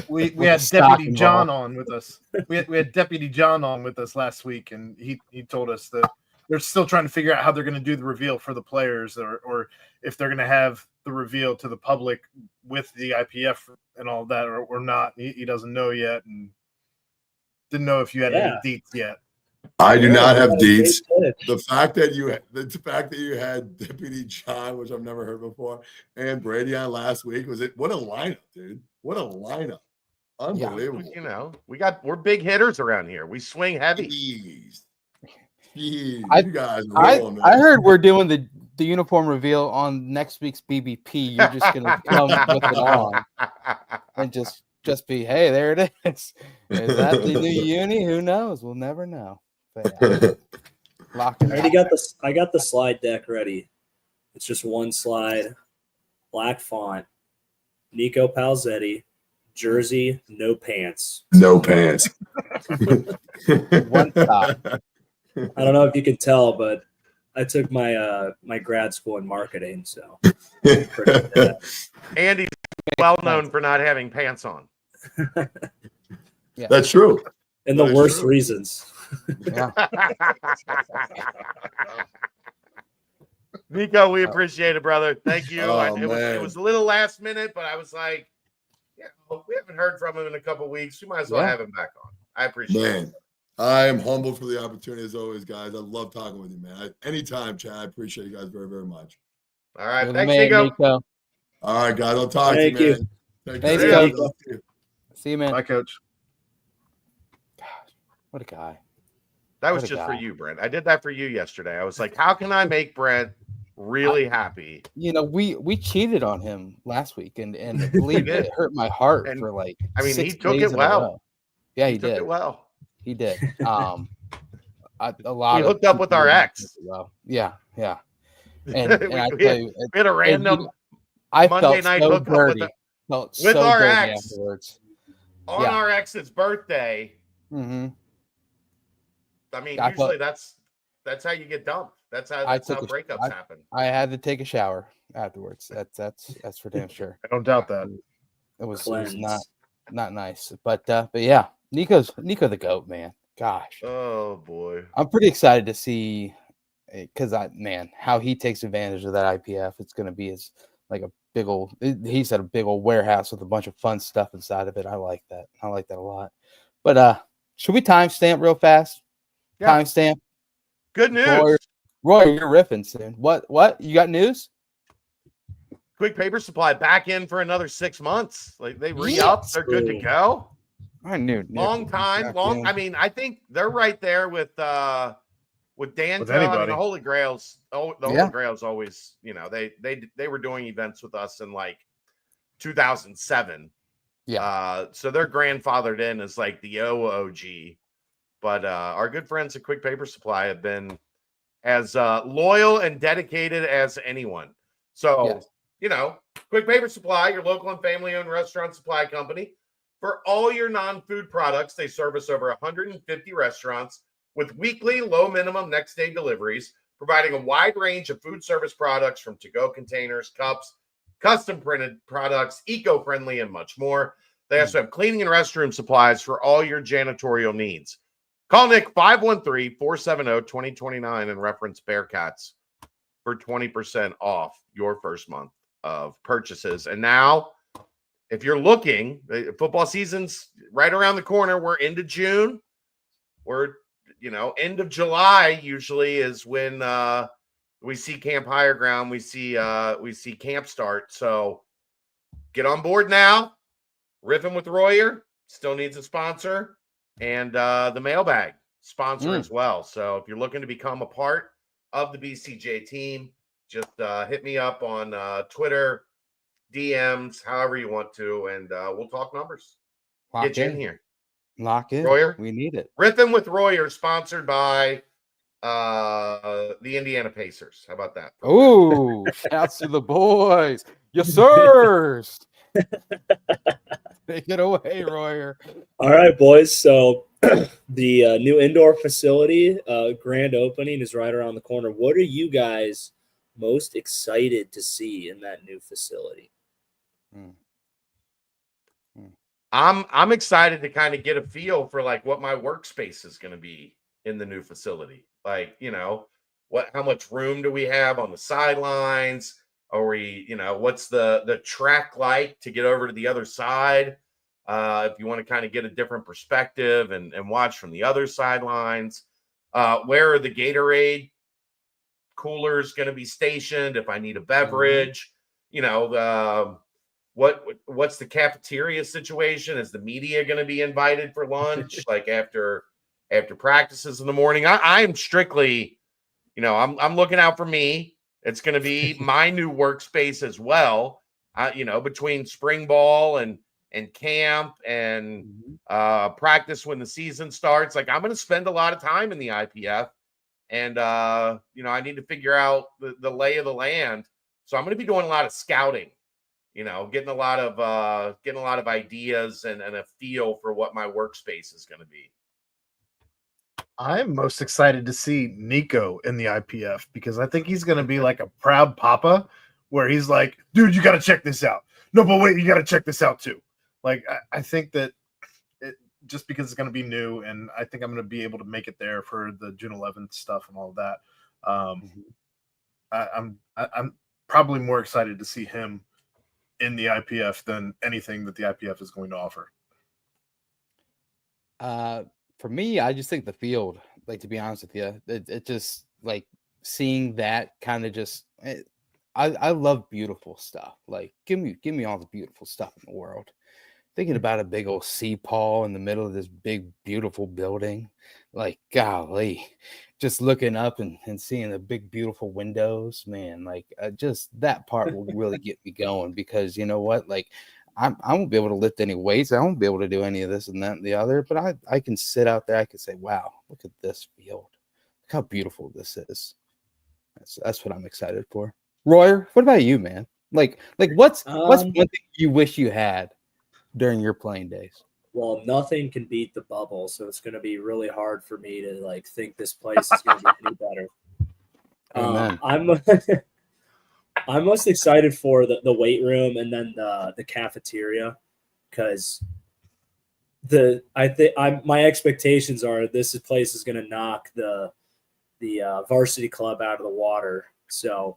We had Deputy John on with us. We had Deputy John on with us last week, and he told us that they're still trying to figure out how they're going to do the reveal for the players, or if they're going to have the reveal to the public with the IPF and all that, or not. He doesn't know yet, and didn't know if you had any deets yet. I do not have deets. The fact that you had Deputy John, which I've never heard before, and Brady on last week what a lineup, dude. What a lineup. Unbelievable. Yeah. We're big hitters around here. We swing heavy. Jeez, you guys I heard we're doing the uniform reveal on next week's BBP. You're just gonna come with it on and just be, hey, there it is. Is that the new uni? Who knows? We'll never know. But, I got the slide deck ready. It's just one slide, black font, Nico Palzetti, jersey, no pants. No pants. One top. I don't know if you can tell, but I took my my grad school in marketing, so Andy's well known for not having pants on. Yeah. That's true. And the worst reasons. Yeah. Nico, we appreciate it, brother. Thank you. Oh, It was a little last minute, but I was like, we haven't heard from him in a couple of weeks. We might as well have him back on. I appreciate it. I am humbled for the opportunity as always, guys. I love talking with you, man. Anytime, Chad. I appreciate you guys very, very much. All right. Thanks, Nico. All right, guys. I'll talk to you, man. Thanks, Coach. See you, man. Bye, Coach. Gosh, what a guy. That was just for you, Brent. I did that for you yesterday. I was like, how can I make Brent really happy. You know, we cheated on him last week, and believe me, did. it hurt my heart And, for like I mean, 6 he took days it in a well. row. Yeah, he took did. it well. He did. A lot We of hooked up with people our didn't ex. take it well. Yeah. And we, I we tell had, you, we had a random I Monday felt night so hookup dirty. Felt with so our dirty ex afterwards. on our ex's birthday. Mm-hmm. I mean, I usually that's how you get dumped. That's how breakups happen. I had to take a shower afterwards. That's for damn sure. I don't doubt that. It was Cleanse. not nice. But yeah, Nico the GOAT, man. Gosh. Oh boy. I'm pretty excited to see, because how he takes advantage of that IPF. It's gonna be like a big old, he said, a big old warehouse with a bunch of fun stuff inside of it. I like that. I like that a lot. But should we timestamp real fast? Yeah. Timestamp. Good news. Roy, you're riffing soon. What? You got news? Quick Paper Supply back in for another 6 months. Like they re-upped. They're good to go. I knew. Long time. I mean, I think they're right there with Danco. I mean, the Holy Grails. Holy Grails always, they were doing events with us in like 2007. Yeah. So they're grandfathered in as like the OOG. But our good friends at Quick Paper Supply have been as loyal and dedicated as anyone. So, Quick Paper Supply, your local and family-owned restaurant supply company. For all your non-food products, they service over 150 restaurants with weekly low minimum next day deliveries, providing a wide range of food service products from to-go containers, cups, custom printed products, eco-friendly, and much more. They also have cleaning and restroom supplies for all your janitorial needs. Call Nick 513-470-2029 and reference Bearcats for 20% off your first month of purchases. And now, if you're looking, football season's right around the corner. We're into June. We're, end of July usually is when we see Camp Higher Ground. We see camp start. So get on board now. Riffing with Royer still needs a sponsor. And the mailbag sponsor as well. So if you're looking to become a part of the BCJ team, just hit me up on Twitter, DMs, however you want to, and we'll talk numbers. Get you in here. Lock in. Royer, we need it. Riffing with Royer, sponsored by the Indiana Pacers. How about that? Oh, shouts to the boys. Yes, sirs. Take it away, Royer. All right, boys. So the new indoor facility grand opening is right around the corner. What are you guys most excited to see in that new facility? I'm excited to kind of get a feel for like what my workspace is going to be in the new facility. Like, how much room do we have on the sidelines? Are we, what's the track like to get over to the other side? If you want to kind of get a different perspective and watch from the other sidelines, where are the Gatorade coolers going to be stationed? If I need a beverage, what's the cafeteria situation? Is the media going to be invited for lunch? Like after practices in the morning? I am strictly, I'm looking out for me. It's going to be my new workspace as well. Between spring ball and camp and practice when the season starts, like I'm going to spend a lot of time in the IPF, and I need to figure out the lay of the land. So I'm going to be doing a lot of scouting, getting a lot of ideas and a feel for what my workspace is going to be. I'm most excited to see Nico in the IPF because I think he's going to be like a proud papa where he's like, dude, you got to check this out. No, but wait, you got to check this out too. Like, I think that just because it's going to be new, and I think I'm going to be able to make it there for the June 11th stuff and all of that. I'm probably more excited to see him in the IPF than anything that the IPF is going to offer. For me, I just think the field, like, to be honest with you, it just like seeing that kind of just, I love beautiful stuff. Like, give me all the beautiful stuff in the world. thinking about a big old sea paw in the middle of this big, beautiful building. Like, golly, just looking up and seeing the big, beautiful windows, man, like just that part will really get me going because you know what? Like, I won't be able to lift any weights. I won't be able to do any of this and that and the other, but I can sit out there. I can say, wow, look at this field. Look how beautiful this is. That's what I'm excited for. Royer, what about you, man? Like what's one thing you wish you had during your playing days? Well, nothing can beat the bubble, so it's going to be really hard for me to like think this place is going to be any better. Amen. I'm most excited for the weight room and then the cafeteria because my expectations are this place is going to knock the varsity club out of the water. So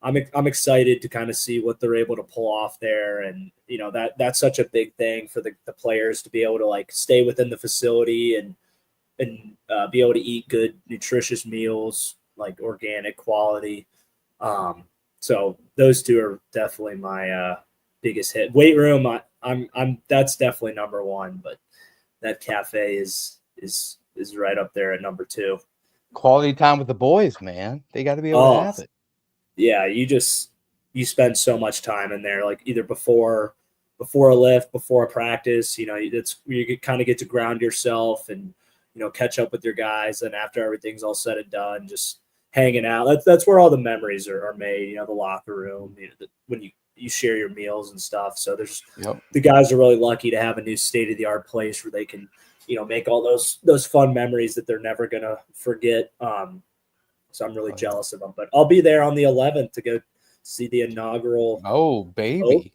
I'm excited to kind of see what they're able to pull off there. And, you know, that's such a big thing for the players to be able to like stay within the facility and be able to eat good, nutritious meals, like organic quality. So those two are definitely my biggest hit. Weight room, I'm that's definitely number one, but that cafe is right up there at number two. Quality time with the boys, man. They got to be able to have it. Yeah, you spend so much time in there, like either before a lift, before a practice. You know, you kind of get to ground yourself and catch up with your guys. And after everything's all said and done, just hanging out. That's where all the memories are made. You know, the locker room, when you share your meals and stuff. So the guys are really lucky to have a new state-of-the-art place where they can make all those fun memories that they're never gonna forget. So I'm really jealous of them. But I'll be there on the 11th to go see the inaugural. Oh, baby!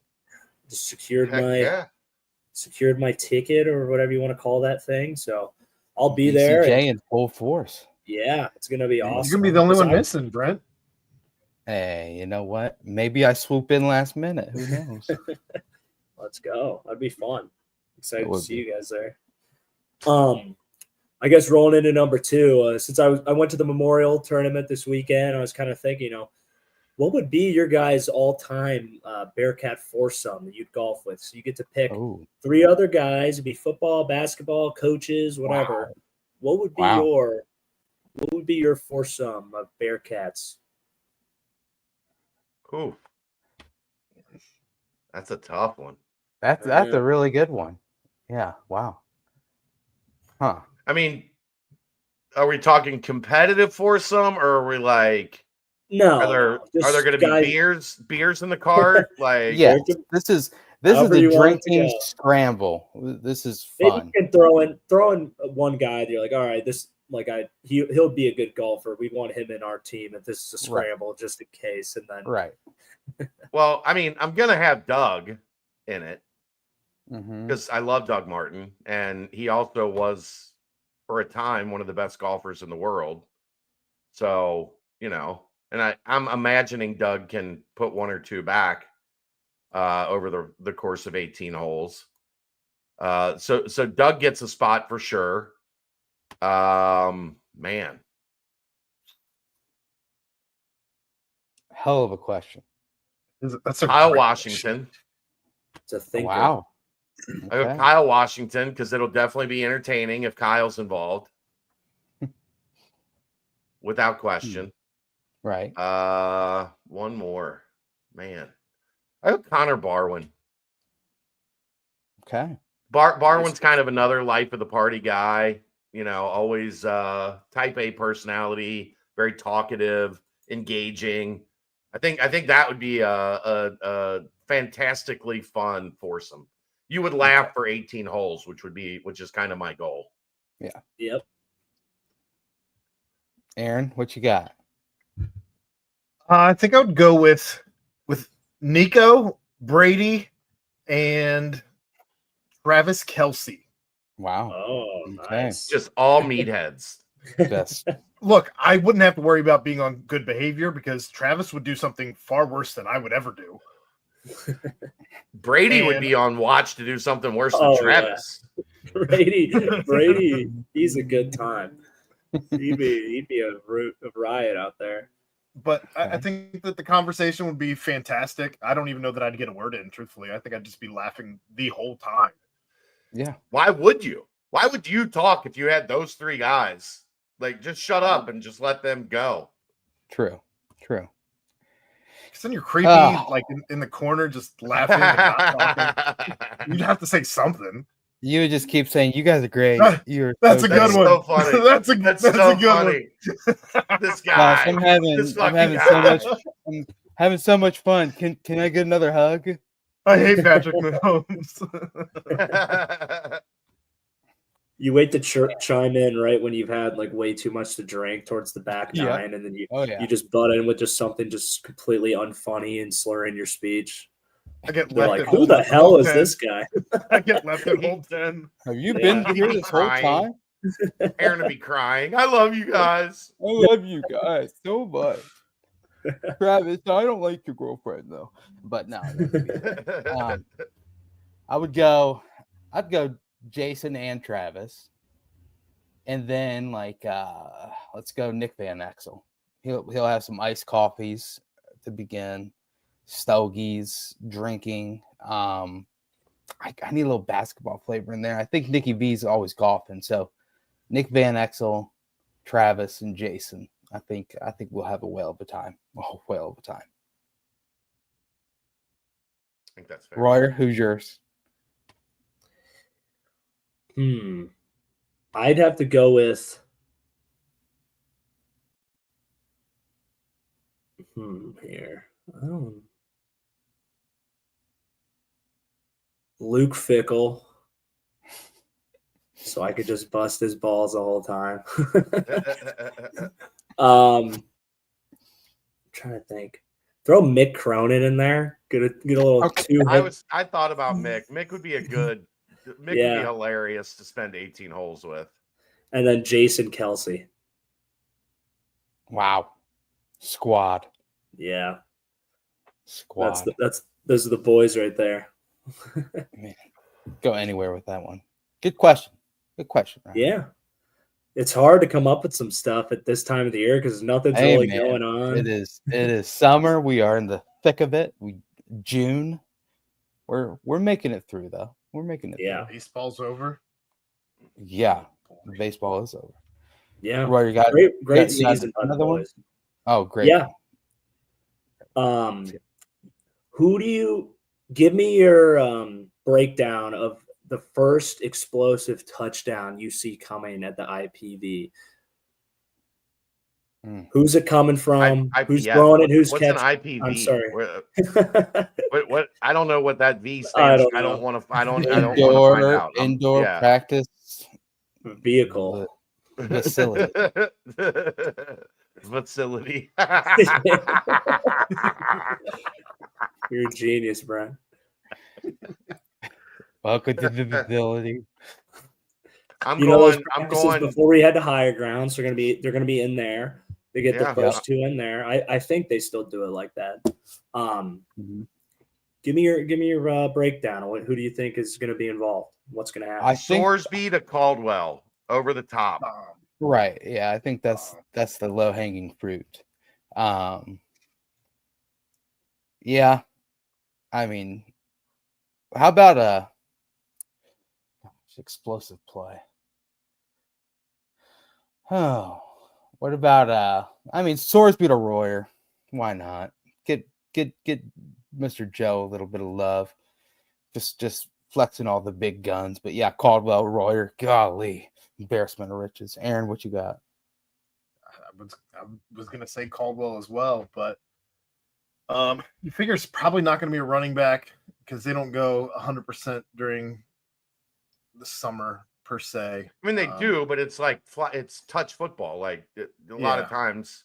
Just secured my ticket or whatever you want to call that thing. So I'll be there. in full force. Yeah, it's gonna be awesome. You're gonna be the only one missing, Brent. Hey, you know what? Maybe I swoop in last minute. Who knows? Let's go. That'd be fun. Excited to see you guys there. I guess rolling into number two, since I went to the Memorial Tournament this weekend, I was kind of thinking, what would be your guys' all-time Bearcat foursome that you'd golf with? So you get to pick three other guys. It'd be football, basketball, coaches, whatever. Wow. What would be your foursome of Bearcats? Ooh, that's a tough one. That's a really good one. Yeah. Wow. Huh. I mean, are we talking competitive foursome, or are we like? No. Are there going to be beers in the cart? Like, yeah, this is the drinking scramble. This is fun. You can throw in one guy that you're like, all right, he'll be a good golfer. We want him in our team, and this is a scramble just in case. And then right. Well, I mean, I'm gonna have Doug in it because I love Doug Martin, and he also was for a time one of the best golfers in the world. So and I'm imagining Doug can put one or two back over the course of 18 holes. So Doug gets a spot for sure. Man. Hell of a question. That's a Kyle Washington. It's a thinker. Wow. I have Kyle Washington because it'll definitely be entertaining if Kyle's involved. Without question. Right. One more. Man. I have Connor Barwin. Okay. Barwin's kind of another life of the party guy. Always type A personality, very talkative, engaging. I think that would be a fantastically fun foursome. You would laugh for 18 holes, which is kind of my goal. Yeah. Yep. Aaron, what you got? I think I would go with Nico, Brady, and Travis Kelce. Wow. Oh, nice. Just all meatheads. Best. Look, I wouldn't have to worry about being on good behavior because Travis would do something far worse than I would ever do. Brady would be on watch to do something worse than Travis. Yeah. Brady, he's a good time. He'd be a riot out there. But I Okay. think that the conversation would be fantastic. I don't even know that I'd get a word in, truthfully. I think I'd just be laughing the whole time. Yeah. Why would you? Why would you talk if you had those three guys? Like, just shut up and just let them go. True. Because then you're creepy, like in the corner, just laughing and not talking. You'd have to say something. You would just keep saying, "You guys are great. That's a good one. So funny. That's a so good funny. one. This guy. I'm this having fucking so guy. much. I'm having so much fun. Can I get another hug? I hate Patrick Mahomes. You wait to chime in right when you've had like way too much to drink towards the back nine, and then you just butt in with just something just completely unfunny and slurring your speech. I get They're left like, at who hold the hell is 10. this guy? I get left at hold 10. Have you been here this whole time? Aaron to be crying. I love you guys. I love you guys so much. Travis, I don't like your girlfriend though. But no. I'd go Jason and Travis. And then let's go Nick Van Exel. He'll have some iced coffees to begin. Stogies, drinking. I need a little basketball flavor in there. I think Nikki V's always golfing. So Nick Van Exel, Travis, and Jason. I think we'll have a whale of a time. I think that's fair. Royer, who's yours? I'd have to go with here. Luke Fickle. So I could just bust his balls the whole time. I'm trying to think. Throw Mick Cronin in there. Get a little two. I thought about Mick. Mick would be a good. Mick would be hilarious to spend 18 holes with. And then Jason Kelsey. Wow. Squad. Yeah. Squad. Those are the boys right there. Man, go anywhere with that one. Good question. Right? Yeah. It's hard to come up with some stuff at this time of the year because nothing's really going on. It is summer. We are in the thick of it. June. We're making it through though. We're making it through. Baseball's over. Yeah. Baseball is over. Yeah. Roy, you got great season. Another one? Oh, great. Yeah. Who do you give me your breakdown of the first explosive touchdown you see coming at the IPV? Who's it coming from? Who's throwing it? Who's catching? What's an IPV? I'm sorry. What? I don't know what that V stands for. I don't want to find out. Indoor practice vehicle facility. Facility. You're a genius, Brian. Welcome to the facility. I'm going. Before we head to higher grounds, they're gonna be in there. They get the first two in there. I think they still do it like that. Give me your breakdown. Who do you think is going to be involved? What's going to happen? Sorsby to Caldwell over the top. Right. Yeah, I think that's the low hanging fruit. Yeah. I mean, how about explosive play? Oh, what about Sorsby to Royer? Why not? Get Mr. Joe a little bit of love. Just flexing all the big guns. But yeah, Caldwell, Royer, golly, embarrassment of riches. Aaron, what you got? I was gonna say Caldwell as well, but you figure it's probably not going to be a running back because they don't go 100% during the summer per se. I mean, they do, but it's like it's touch football. Like a lot of times,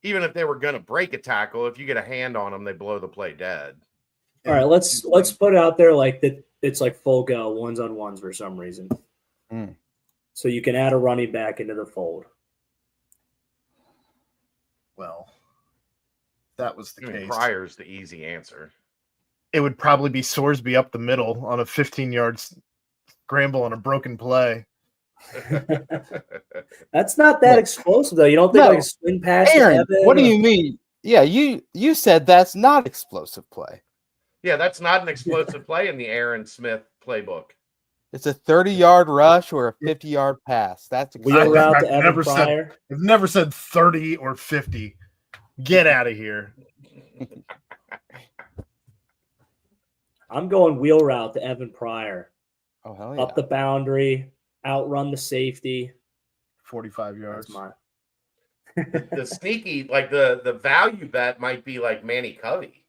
even if they were going to break a tackle, if you get a hand on them, they blow the play dead. All right, let's put it out there like that. It's like full go, ones on ones for some reason. So you can add a running back into the fold. Well, that was the case. Pryor's the easy answer. It would probably be Sorsby up the middle on a 15-yard scramble on a broken play. That's not that Look. explosive though. You don't think No. like a swing pass to Aaron, Evan? what do you mean? Yeah, you said that's not explosive play. Yeah, that's not an explosive play in the Aaron Smith playbook. It's a 30-yard rush or a 50-yard pass. That's Wheel explosive. route to Evan Pryor? I've never said 30 or 50. Get out of here. I'm going wheel route to Evan Pryor. Oh, hell yeah. Up the boundary, outrun the safety. 45 yards. That's mine. The sneaky, like the value bet might be like Manny Covey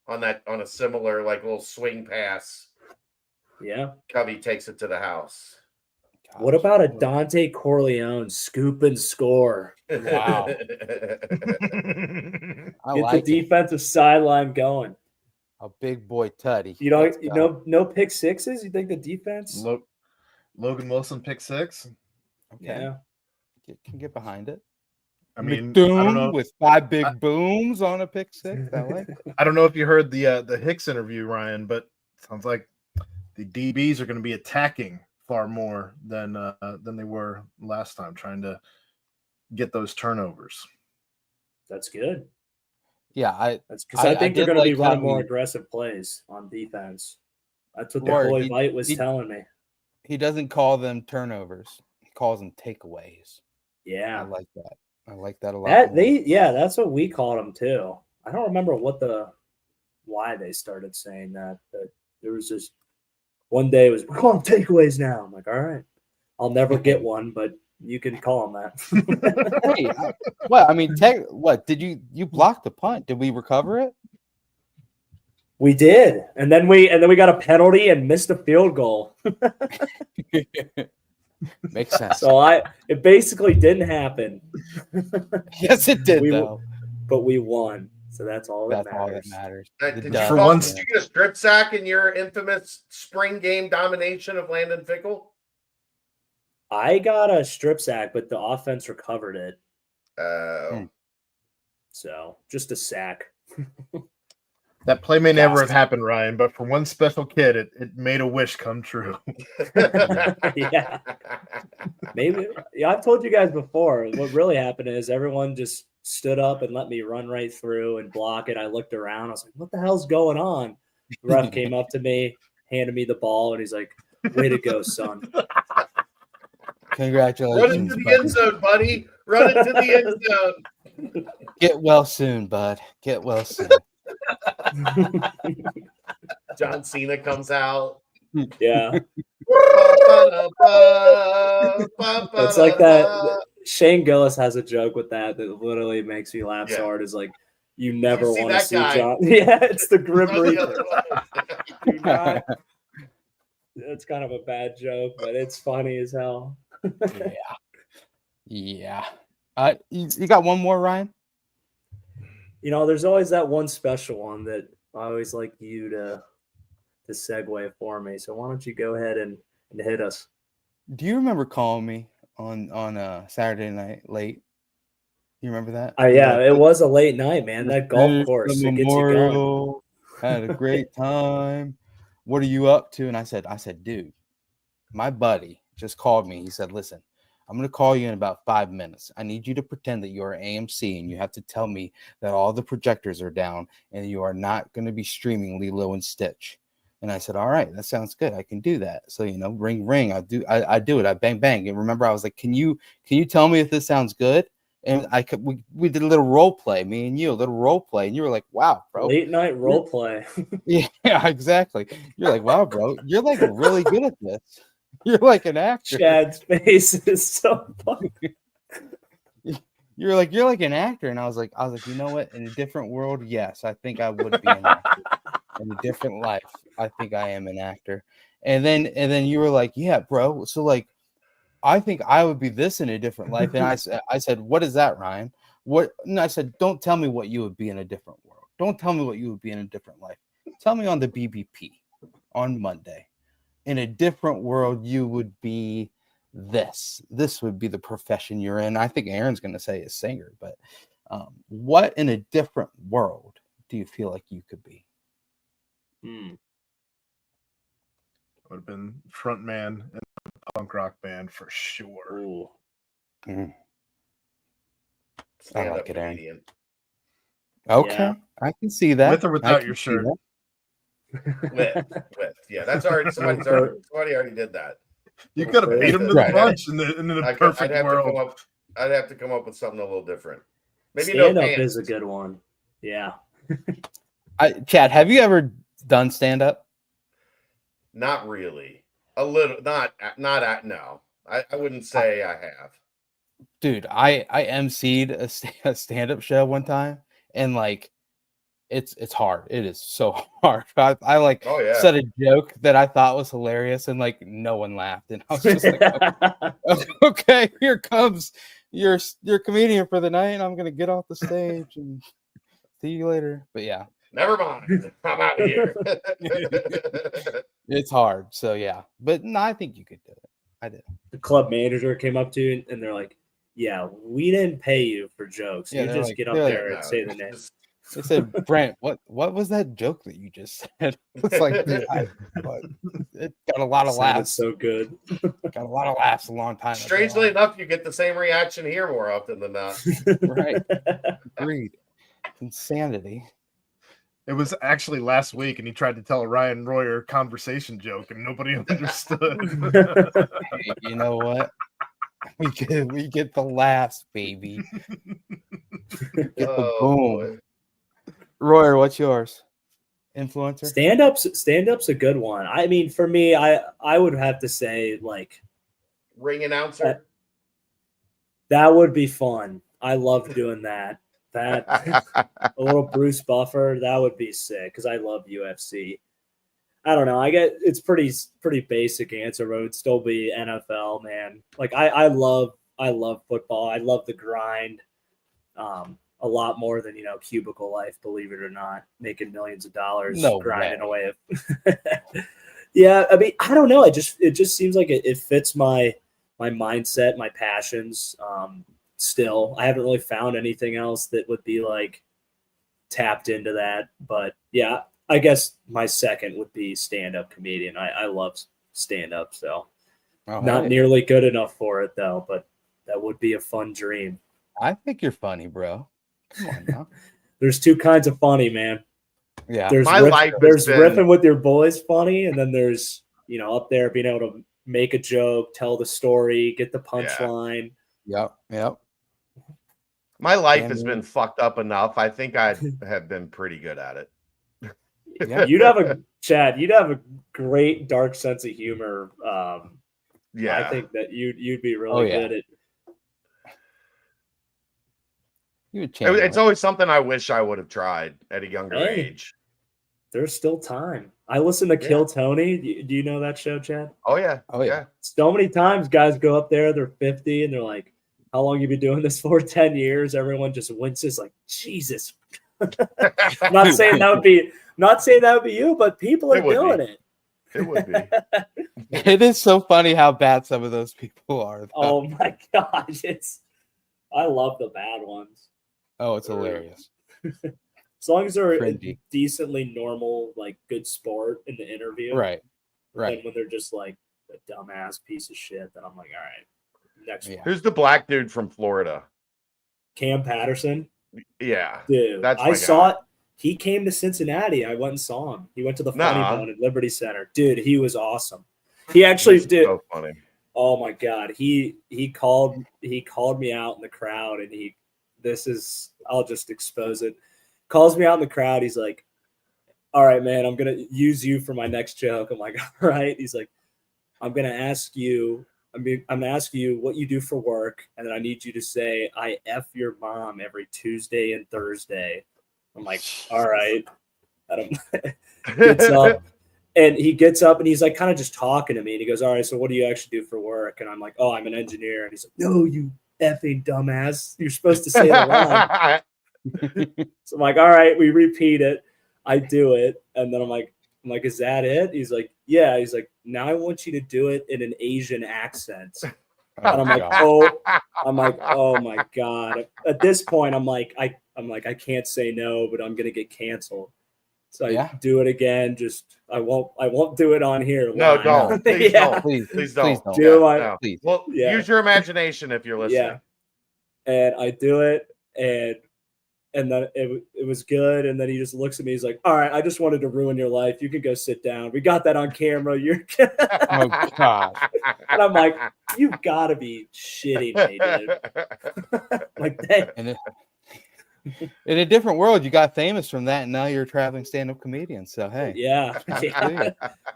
on a similar like little swing pass. Yeah. Covey takes it to the house. Gosh. What about a Dante Corleone scoop and score? Wow. I Get like the it. defensive sideline going. A big boy tutty. You know, Let's go. no pick sixes. You think the defense? Logan Wilson pick 6. Okay. Yeah. Can get behind it. I mean, McDoom I don't know. with 5 big booms on a pick 6. I like it. I don't know if you heard the Hicks interview, Ryan, but it sounds like the DBs are going to be attacking far more than they were last time, trying to get those turnovers. That's good. Yeah, That's because I think they're did going to be like how running more he- aggressive plays on defense. That's what Word. the boy He- Vite was he- telling me. he doesn't call them turnovers. He calls them takeaways. I Yeah. like that. I like that a lot. That more. that's what we called them too. I don't remember why they started saying that, but there was just one day it was we're calling takeaways now. I'm like, all right, I'll never get one, but you can call them that. Hey, what? I mean, what did you block the punt? Did we recover it? We did, and then we got a penalty and missed a field goal. Makes sense. So it basically didn't happen. Yes, it did We- though. But we won, so that's all that That's all matters. that matters. Did The you dub. For call- once- did you get a strip sack in your infamous spring game domination of Landon Fickle? I got a strip sack, but the offense recovered it. So just a sack. That play may never have happened, Ryan, but for one special kid, it made a wish come true. Yeah. Maybe. Yeah, I've told you guys before. What really happened is everyone just stood up and let me run right through and block it. I looked around. I was like, what the hell's going on? The ref came up to me, handed me the ball, and he's like, way to go, son. Run Congratulations. into the buddy. end zone, buddy. Run into the end zone. Get well soon, bud. Get well soon. John Cena comes out. Yeah. It's It's like that. Shane Gillis has a joke with that literally makes me laugh so Yeah. hard. Is like, you never see want to that see guy? John. Yeah, it's the Grim Reaper. Do not. It's kind of a bad joke, but it's funny as hell. Yeah. You got one more, Ryan? You know, there's always that one special one that I always like you to segue for me. So why don't you go ahead and hit us? Do you remember calling me on Saturday night late? You remember that? Yeah, it was a late night, man. That golf Finished course, the it gets you going. Memorial, had a great time. What are you up to? And I said, dude, my buddy just called me. He said, listen, I'm going to call you in about 5 minutes. I need you to pretend that you're AMC and you have to tell me that all the projectors are down and you are not going to be streaming Lilo and Stitch. And I said, all right, that sounds good. I can do that. So, ring, ring. I do it. I bang, bang. And remember, I was like, can you tell me if this sounds good? And we did a little role play, me and you, a little role play. And you were like, wow, bro. Late night role play. Yeah, exactly. You're like, wow, bro. You're like really good at this. You're like an actor. Chad's face is so funny. You're like an actor. And I was like, you know what? In a different world, yes, I think I would be an actor. In a different life, I think I am an actor. And then you were like, yeah, bro. So like, I think I would be this in a different life. And I said, what is that, Ryan? What? And I said, don't tell me what you would be in a different world. Don't tell me what you would be in a different life. Tell me on the BBP on Monday. In a different world, you would be this. This would be the profession you're in. I think Aaron's going to say a singer, but what in a different world do you feel like you could be? Would have been front man in punk rock band for sure. Ooh. Stand-up like it, Aaron. comedian. Okay, Yeah. I can see that. With or I without can your see shirt. that. With. Yeah, that's already somebody already did that. You could have beat him to the Right. punch in the I'd perfect have world. I'd have to come up with something a little different. Maybe Stand no up pants. is a good one. Yeah. Chad, have you ever done stand up? Not really. A little. Not at. No, I wouldn't say I have. Dude, I emceed a stand up show one time, and like it's hard. It is so hard. I like Oh yeah. said a joke that I thought was hilarious, and like no one laughed, and I was just like, okay, here comes your comedian for the night, and I'm gonna get off the stage and see you later. But yeah, Never mind. I'm out of here. it's hard. So yeah, but no, I think you could do it. I did. The club manager came up to you and they're like, "Yeah, we didn't pay you for jokes. Yeah, You they're just like- get up they're like, there and No, say the name." just- They said, Brent, what was that joke that you just said? It's like, dude, it got a lot of Sounded laughs. so good. Got a lot of laughs a long time ago. Strangely enough, you get the same reaction here more often than not. Right. Agreed. Insanity. It was actually last week, and he tried to tell a Ryan Royer conversation joke, and nobody understood. Hey, you know what? We get the laughs, baby. Get the boom. Boy. Royer, what's yours? Influencer? Stand-up's a good one. I mean, for me, I would have to say like Ring announcer. that would be fun. I love doing that. That a little Bruce Buffer, that would be sick because I love UFC. I don't know. I get it's pretty basic answer, but it would still be NFL, man. Like I love football. I love the grind. A lot more than cubicle life, believe it or not, making millions of dollars, No grinding way. away. Yeah, I mean, I don't know. It just seems like it fits my mindset, my passions. Still, I haven't really found anything else that would be like tapped into that. But yeah, I guess my second would be stand-up comedian. I love stand-up, so not nearly good enough for it though. But that would be a fun dream. I think you're funny, bro. Come on now. There's two kinds of funny, man. Yeah. There's My life has there's been- riffing with your boys funny, and then there's up there being able to make a joke, tell the story, get the punchline. Yep. My life And- has been fucked up enough. I think I have been pretty good at it. Yeah. You'd have a great dark sense of humor. Yeah. I think that you'd be really yeah. good at. You would change It's always something I wish I would have tried at a younger Hey. age. There's still time. I listen to Kill Tony. Do you know that show, Chad? Oh yeah. Oh, yeah. So many times guys go up there, they're 50, and they're like, how long you been doing this for? 10 years. Everyone just winces like, Jesus. Not saying that would be you, but people are It would doing be. it. It would be. It is so funny how bad some of those people are. Though. Oh my gosh. I love the bad ones. Oh, it's hilarious. As long as they're Cringy. decently normal, like good sport in the interview. Right. And when they're just like a dumbass piece of shit, then I'm like, all right, next Yeah. one. Who's the black dude from Florida? Cam Patterson. Yeah. Dude, That's my I guy. saw it. He came to Cincinnati. I went and saw him. He went to the Funny Nuh-uh. Bone at Liberty Center. Dude, he was awesome. He actually He's did. so funny. Oh my god, he called me out in the crowd, and I'll just expose it. Calls me out in the crowd. He's like, "All right, man, I'm gonna use you for my next joke." I'm like, "All right." He's like, "I'm gonna ask you. I'm gonna ask you what you do for work, and then I need you to say I F your mom every Tuesday and Thursday." I'm like, "All right." Gets up, and he gets up and he's like kind of just talking to me, and he goes, "All right, so what do you actually do for work?" And I'm like, "Oh, I'm an engineer." And he's like, "No, you effing dumbass! You're supposed to say the line." So I'm like, "All right," we repeat it. I do it, and then I'm like, "Is that it?" He's like, "Yeah." He's like, "Now I want you to do it in an Asian accent." And I'm like, "Oh my god!" At this point, I'm like, I can't say no, but I'm gonna get canceled. So Yeah. I do it again. Just I won't do it on here. No, live. don't. Please Yeah. don't. Please, Please don't. don't. Do I- No. Please. Well, Yeah. use your imagination if you're listening. Yeah. And I do it, and then it was good. And then he just looks at me. He's like, "All right, I just wanted to ruin your life. You can go sit down. We got that on camera. You're." Oh gosh. And I'm like, "You've got to be shitting me, dude!" Like that. And in a different world, you got famous from that, and now you're a traveling stand-up comedian. So hey, Yeah.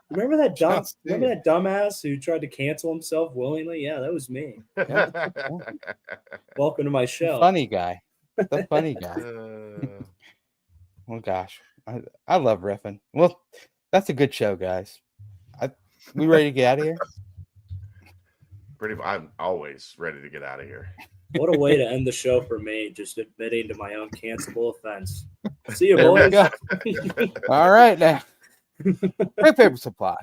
Remember that Shouts to you. dumbass who tried to cancel himself willingly? Yeah, that was me. Welcome to my show. funny guy. The funny guy. Oh gosh, I love riffing. Well, that's a good show, guys. We ready to get out of here? I'm always ready to get out of here. What a way to end the show for me, just admitting to my own cancelable offense. See you, There we boys. go. All right now. Quick Paper Supply.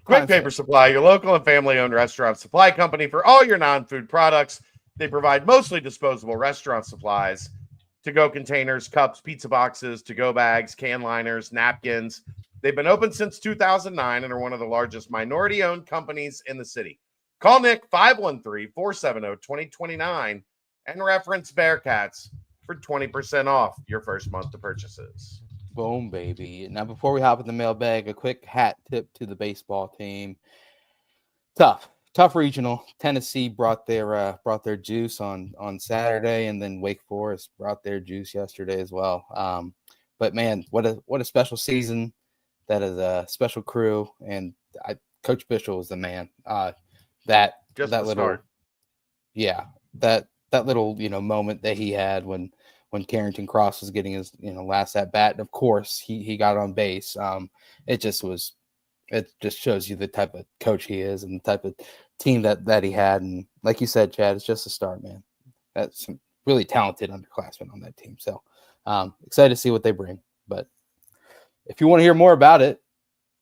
Quick Paper Supply, your local and family-owned restaurant supply company for all your non-food products. They provide mostly disposable restaurant supplies, to-go containers, cups, pizza boxes, to-go bags, can liners, napkins. They've been open since 2009 and are one of the largest minority-owned companies in the city. Call Nick 513-470-2029 and reference Bearcats for 20% off your first month of purchases. Boom, baby. Now, before we hop in the mailbag, a quick hat tip to the baseball team. Tough regional. Tennessee brought their juice on Saturday, and then Wake Forest brought their juice yesterday as well. But man, what a special season. That is a special crew, and Coach Bishop is the man. That little moment that he had when Carrington Cross was getting his last at bat, and of course he got on base. It just shows you the type of coach he is and the type of team that he had. And like you said, Chad, it's just a start, man. That's some really talented underclassmen on that team. So excited to see what they bring. But if you want to hear more about it,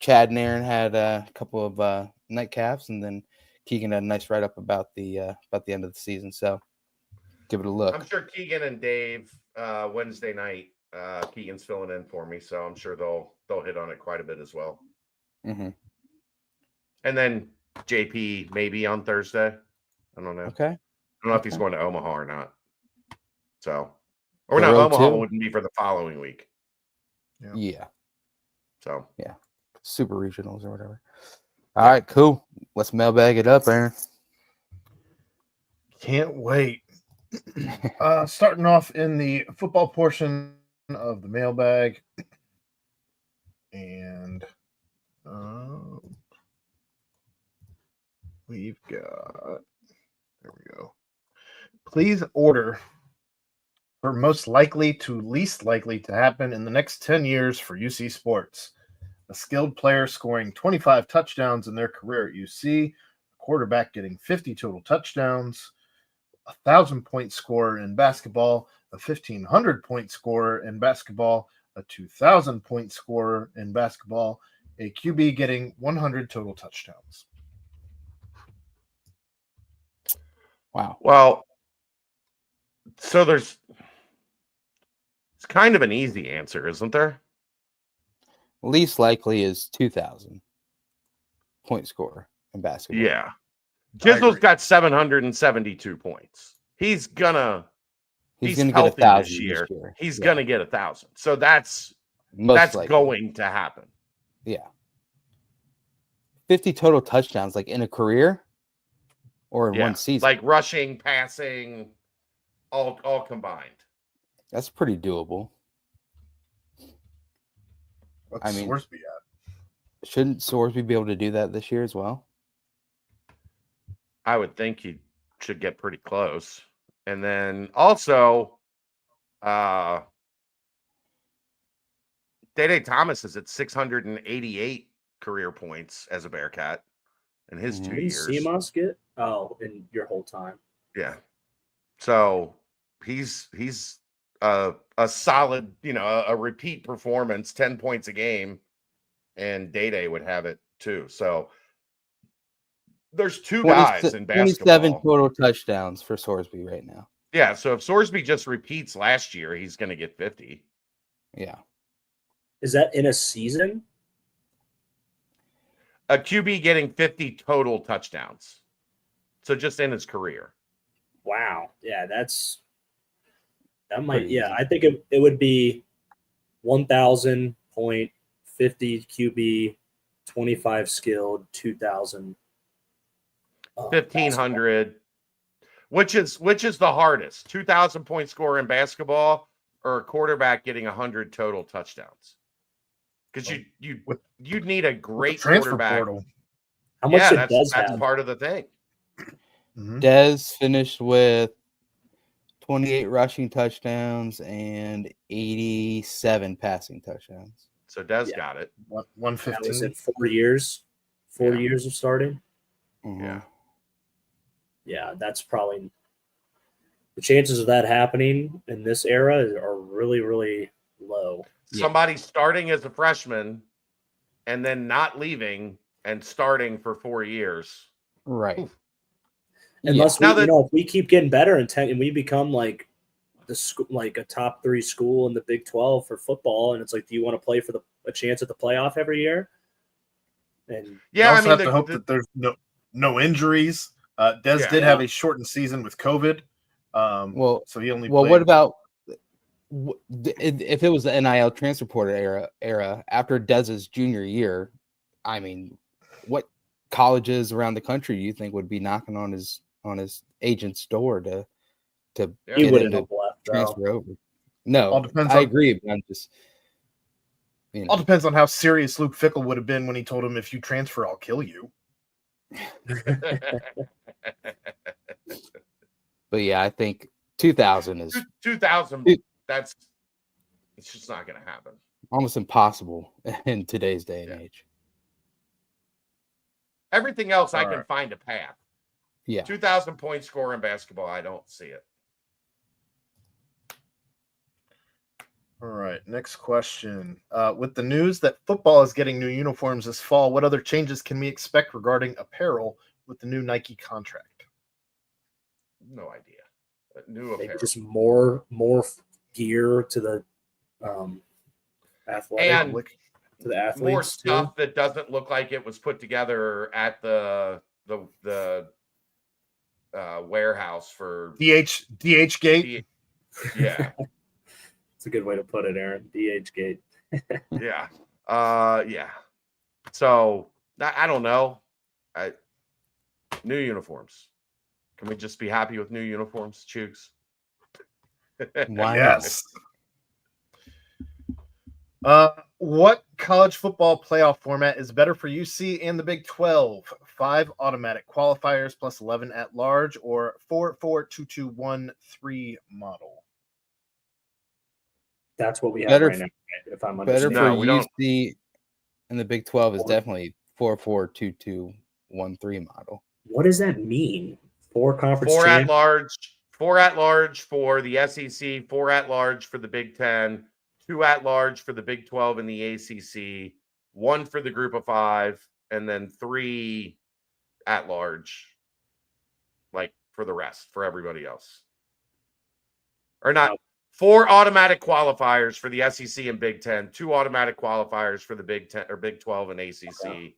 Chad and Aaron had a couple of nightcaps, and then Keegan had a nice write-up about the end of the season. So give it a look. I'm sure Keegan and Dave Wednesday night. Keegan's filling in for me, so I'm sure they'll hit on it quite a bit as well. Mm-hmm. And then JP maybe on Thursday. I don't know. Okay. I don't know if he's going to Omaha or not. So, or The not. road Omaha too? wouldn't be for the following week. Yeah. So yeah, super regionals or whatever. All right, cool. Let's mailbag it up, Aaron. Can't wait. Starting off in the football portion of the mailbag, and we've got, there we go. Please order for most likely to least likely to happen in the next 10 years for UC Sports. A skilled player scoring 25 touchdowns in their career at UC, a quarterback getting 50 total touchdowns, 1,000-point scorer in basketball, a 1,500-point scorer in basketball, a 2,000-point scorer in basketball, a QB getting 100 total touchdowns. Wow. well, so it's kind of an easy answer, isn't there? Least likely is 2,000 point scorer in basketball. Yeah. Jizzle's got 772 points. He's gonna he's gonna get healthy 1,000 this year. He's Yeah. gonna get 1,000. So that's likely. going to happen. Yeah. 50 total touchdowns, like in a career or in one season. Like rushing, passing, all combined. That's pretty doable. What's I mean, Sorsby at? Shouldn't Sorsby be able to do that this year as well? I would think he should get pretty close. And then also, Day Thomas is at 688 career points as a Bearcat in his 2 Didn't years. Seamus get? Oh, in your whole time. Yeah. So he's a solid, a repeat performance, 10 points a game, and Day would have it too. So there's two guys in basketball. 27 total touchdowns for Sorsby right now. Yeah. So if Sorsby just repeats last year, he's going to get 50. Yeah. Is that in a season? A QB getting 50 total touchdowns. So just in his career. Wow. Yeah, that might. Pretty Yeah, easy. I think it would be 1,000.50 QB, 25 skilled, 2,000. 1,500. Which is the hardest? 2,000 point score in basketball or a quarterback getting 100 total touchdowns? Because you'd need a great transfer quarterback. portal. How much did that's Dez have? part of the thing. Mhm. Dez finished with 28 rushing touchdowns and 87 passing touchdowns. So Dez Yeah. got it. That was 115. in 4 years. 4 Yeah. years of starting. Mhm. Yeah. Yeah, that's probably the chances of that happening in this era are really, really low. Yeah. Somebody starting as a freshman and then not leaving and starting for 4 years. Right. Oof. Unless Now if we keep getting better and we become like like a top 3 school in the Big 12 for football, and it's like, do you want to play for a chance at the playoff every year? And You yeah, I also mean, have to hope that there's no injuries. Dez Yeah. did have a shortened season with COVID. So he only played. What about if it was the NIL transfer portal era after Dez's junior year? I mean, what colleges around the country do you think would be knocking on his agent's door to he get wouldn't him have to left, though. transfer over? No, All depends I on- agree. But I'm just, All depends on how serious Luke Fickle would have been when he told him, "If you transfer, I'll kill you." But yeah, I think 2,000 is 2,000. It's just not going to happen. almost impossible in today's day and age. Everything else, I All can right. find a path. Yeah. 2,000 point score in basketball, I don't see it. All right, next question. With the news that football is getting new uniforms this fall, what other changes can we expect regarding apparel with the new Nike contract? No idea. New Maybe apparel. just more gear to the athletic, And to the athletes. more too. stuff that doesn't look like it was put together at the warehouse for DH Gate. Yeah. It's a good way to put it, Aaron. DH Gate. Yeah. Yeah. So I don't know. New uniforms. Can we just be happy with new uniforms, Chooks? Why Yes. What college football playoff format is better for UC and the Big 12? 5 automatic qualifiers plus 11 at large, or 4-4-2-2-1-3 model? That's what we have Better right now. If I'm Better understanding. for No, we don't. UC and the Big 12 is 4. definitely 4-4-2-2-1-3 model. What does that mean? 4 conference 4 at champs? large, 4 at large for the SEC, 4 at large for the Big 10, 2 at large for the Big 12 and the ACC, 1 for the Group of 5, and then 3 at large, like for the rest, for everybody else. Or not. 4 automatic qualifiers for the SEC and Big 10, 2 automatic qualifiers for the Big 10 or Big 12 and ACC,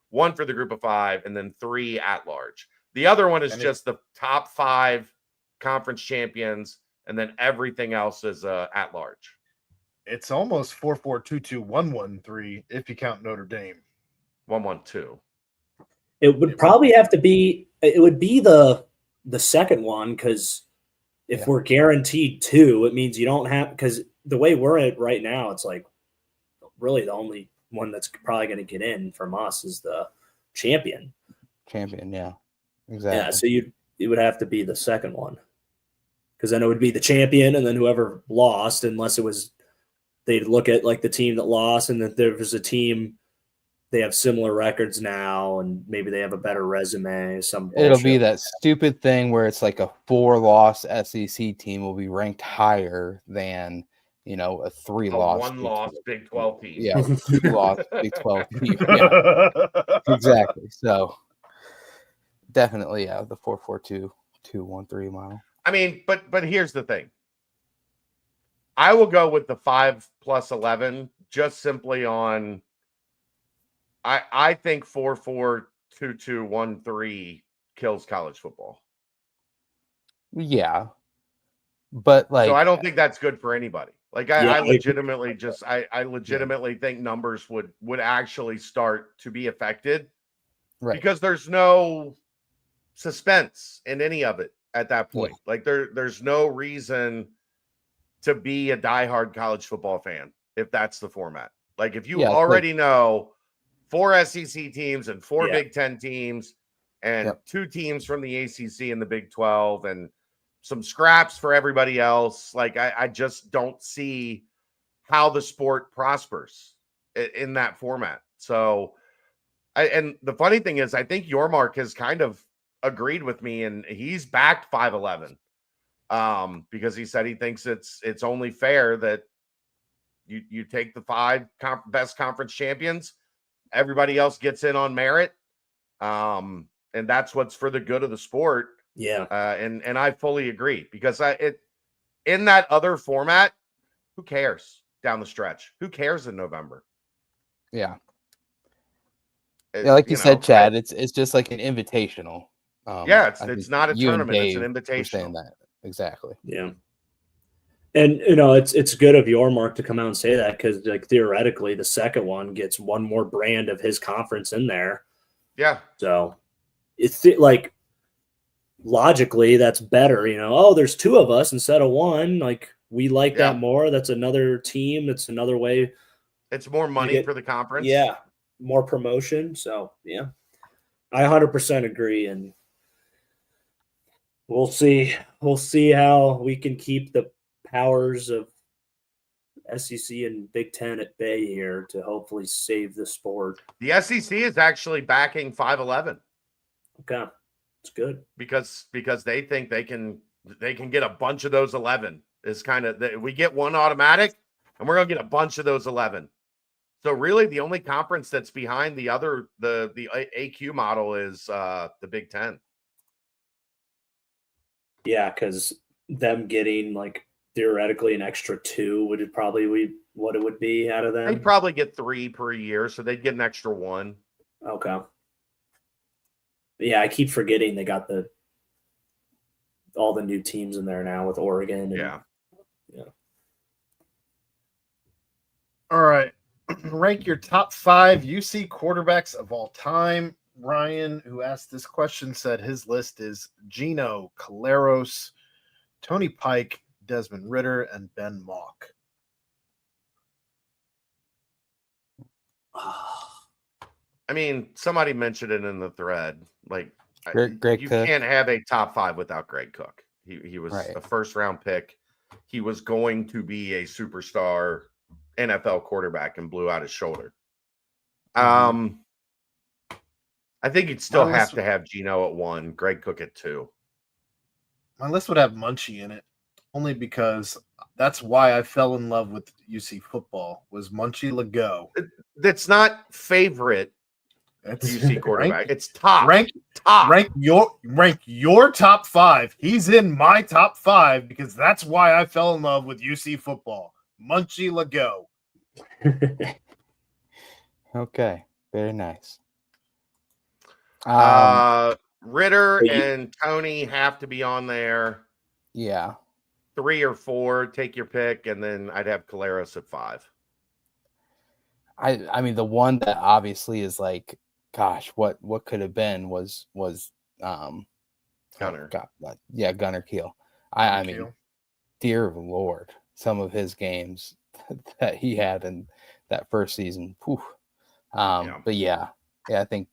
1 for the Group of 5, and then 3 at large. The other one is just the top 5 conference champions, and then everything else is at large. It's almost 4-4-2-2-1-1-3 if you count Notre Dame. 1-1-2. It would probably have to be. It would be the second one, because if we're guaranteed 2, it means you don't have, because the way we're at right now, it's like really the only one that's probably going to get in from us is the champion. Champion, yeah. Exactly. Yeah, so it would have to be the second one, because then it would be the champion, and then whoever lost, unless it was, they'd look at like the team that lost, and that there was a team, they have similar records now, and maybe they have a better resume. It'll be that stupid thing where it's like a 4-loss SEC team will be ranked higher than, a 3-loss 1-loss Big 12 team. Yeah, 2-loss Big 12 team. Yeah, exactly. So definitely, the 4-4-2-2-1-3 model. I mean, but here's the thing. I will go with the 5+11 just simply on. I think 4-4-2-2-1-3 kills college football. Yeah, but like, so I don't think that's good for anybody. Like Yeah, I I legitimately just I legitimately think numbers would actually start to be affected right. because there's no suspense in any of it at that point. Like there's no reason to be a diehard college football fan if that's the format. Like if you already know 4 SEC teams and 4 Big Ten teams and 2 teams from the ACC and the Big 12 and some scraps for everybody else. Like I just don't see how the sport prospers in that format. So, and the funny thing is, I think Yormark has kind of agreed with me, and he's backed 5-11 because he said he thinks it's only fair that you take the 5 best conference champions, everybody else gets in on merit, and that's what's for the good of the sport. Yeah. And I fully agree because in that other format, who cares down the stretch? Who cares in November? Yeah. Yeah, like you said, Chad, it's just like an invitational. It's not a tournament, it's an invitational. Saying that. Exactly. Yeah. And it's good of Yormark to come out and say that because like theoretically the second one gets one more brand of his conference in there. Yeah. So it's like logically that's better, there's 2 of us instead of 1. Like we like that more. That's another team. It's another way. It's more money for the conference. Yeah. More promotion. So yeah, I 100% agree. And we'll see how we can keep the powers of SEC and Big Ten at bay here to hopefully save the sport. The SEC is actually backing 5-11. Okay. It's good because they think they can get a bunch of those 11. Is kind of we get 1 automatic and we're gonna get a bunch of those 11. So really the only conference that's behind the other the AQ model is the Big Ten. Yeah, because them getting like theoretically an extra 2 would probably be what it would be out of them. They'd probably get 3 per year, so they'd get an extra 1. Okay. Yeah, I keep forgetting they got all the new teams in there now with Oregon. Yeah. All right. Rank your top 5 UC quarterbacks of all time. Ryan, who asked this question, said his list is Gino, Caleros, Tony Pike, Desmond Ridder, and Ben Mock. I mean, somebody mentioned it in the thread. Like, Greg you Cook. can't have a top 5 without Greg Cook. He was a first-round pick. He was going to be a superstar NFL quarterback and blew out his shoulder. I think you'd still have to have Gino at 1, Greg Cook at 2. My list would have Munchie in it, only because that's why I fell in love with UC football, was Munchie Legault. That's not favorite UC quarterback. It's top. Rank your top 5. He's in my top 5 because that's why I fell in love with UC football. Munchie Legault. Okay, very nice. Ridder and Tony have to be on there. Yeah. 3 or 4, take your pick, and then I'd have Caleros at 5. I mean, the one that obviously is like, gosh, what could have been was Gunner. Gunner Keel. I mean, dear Lord, some of his games that he had in that first season. But yeah, I think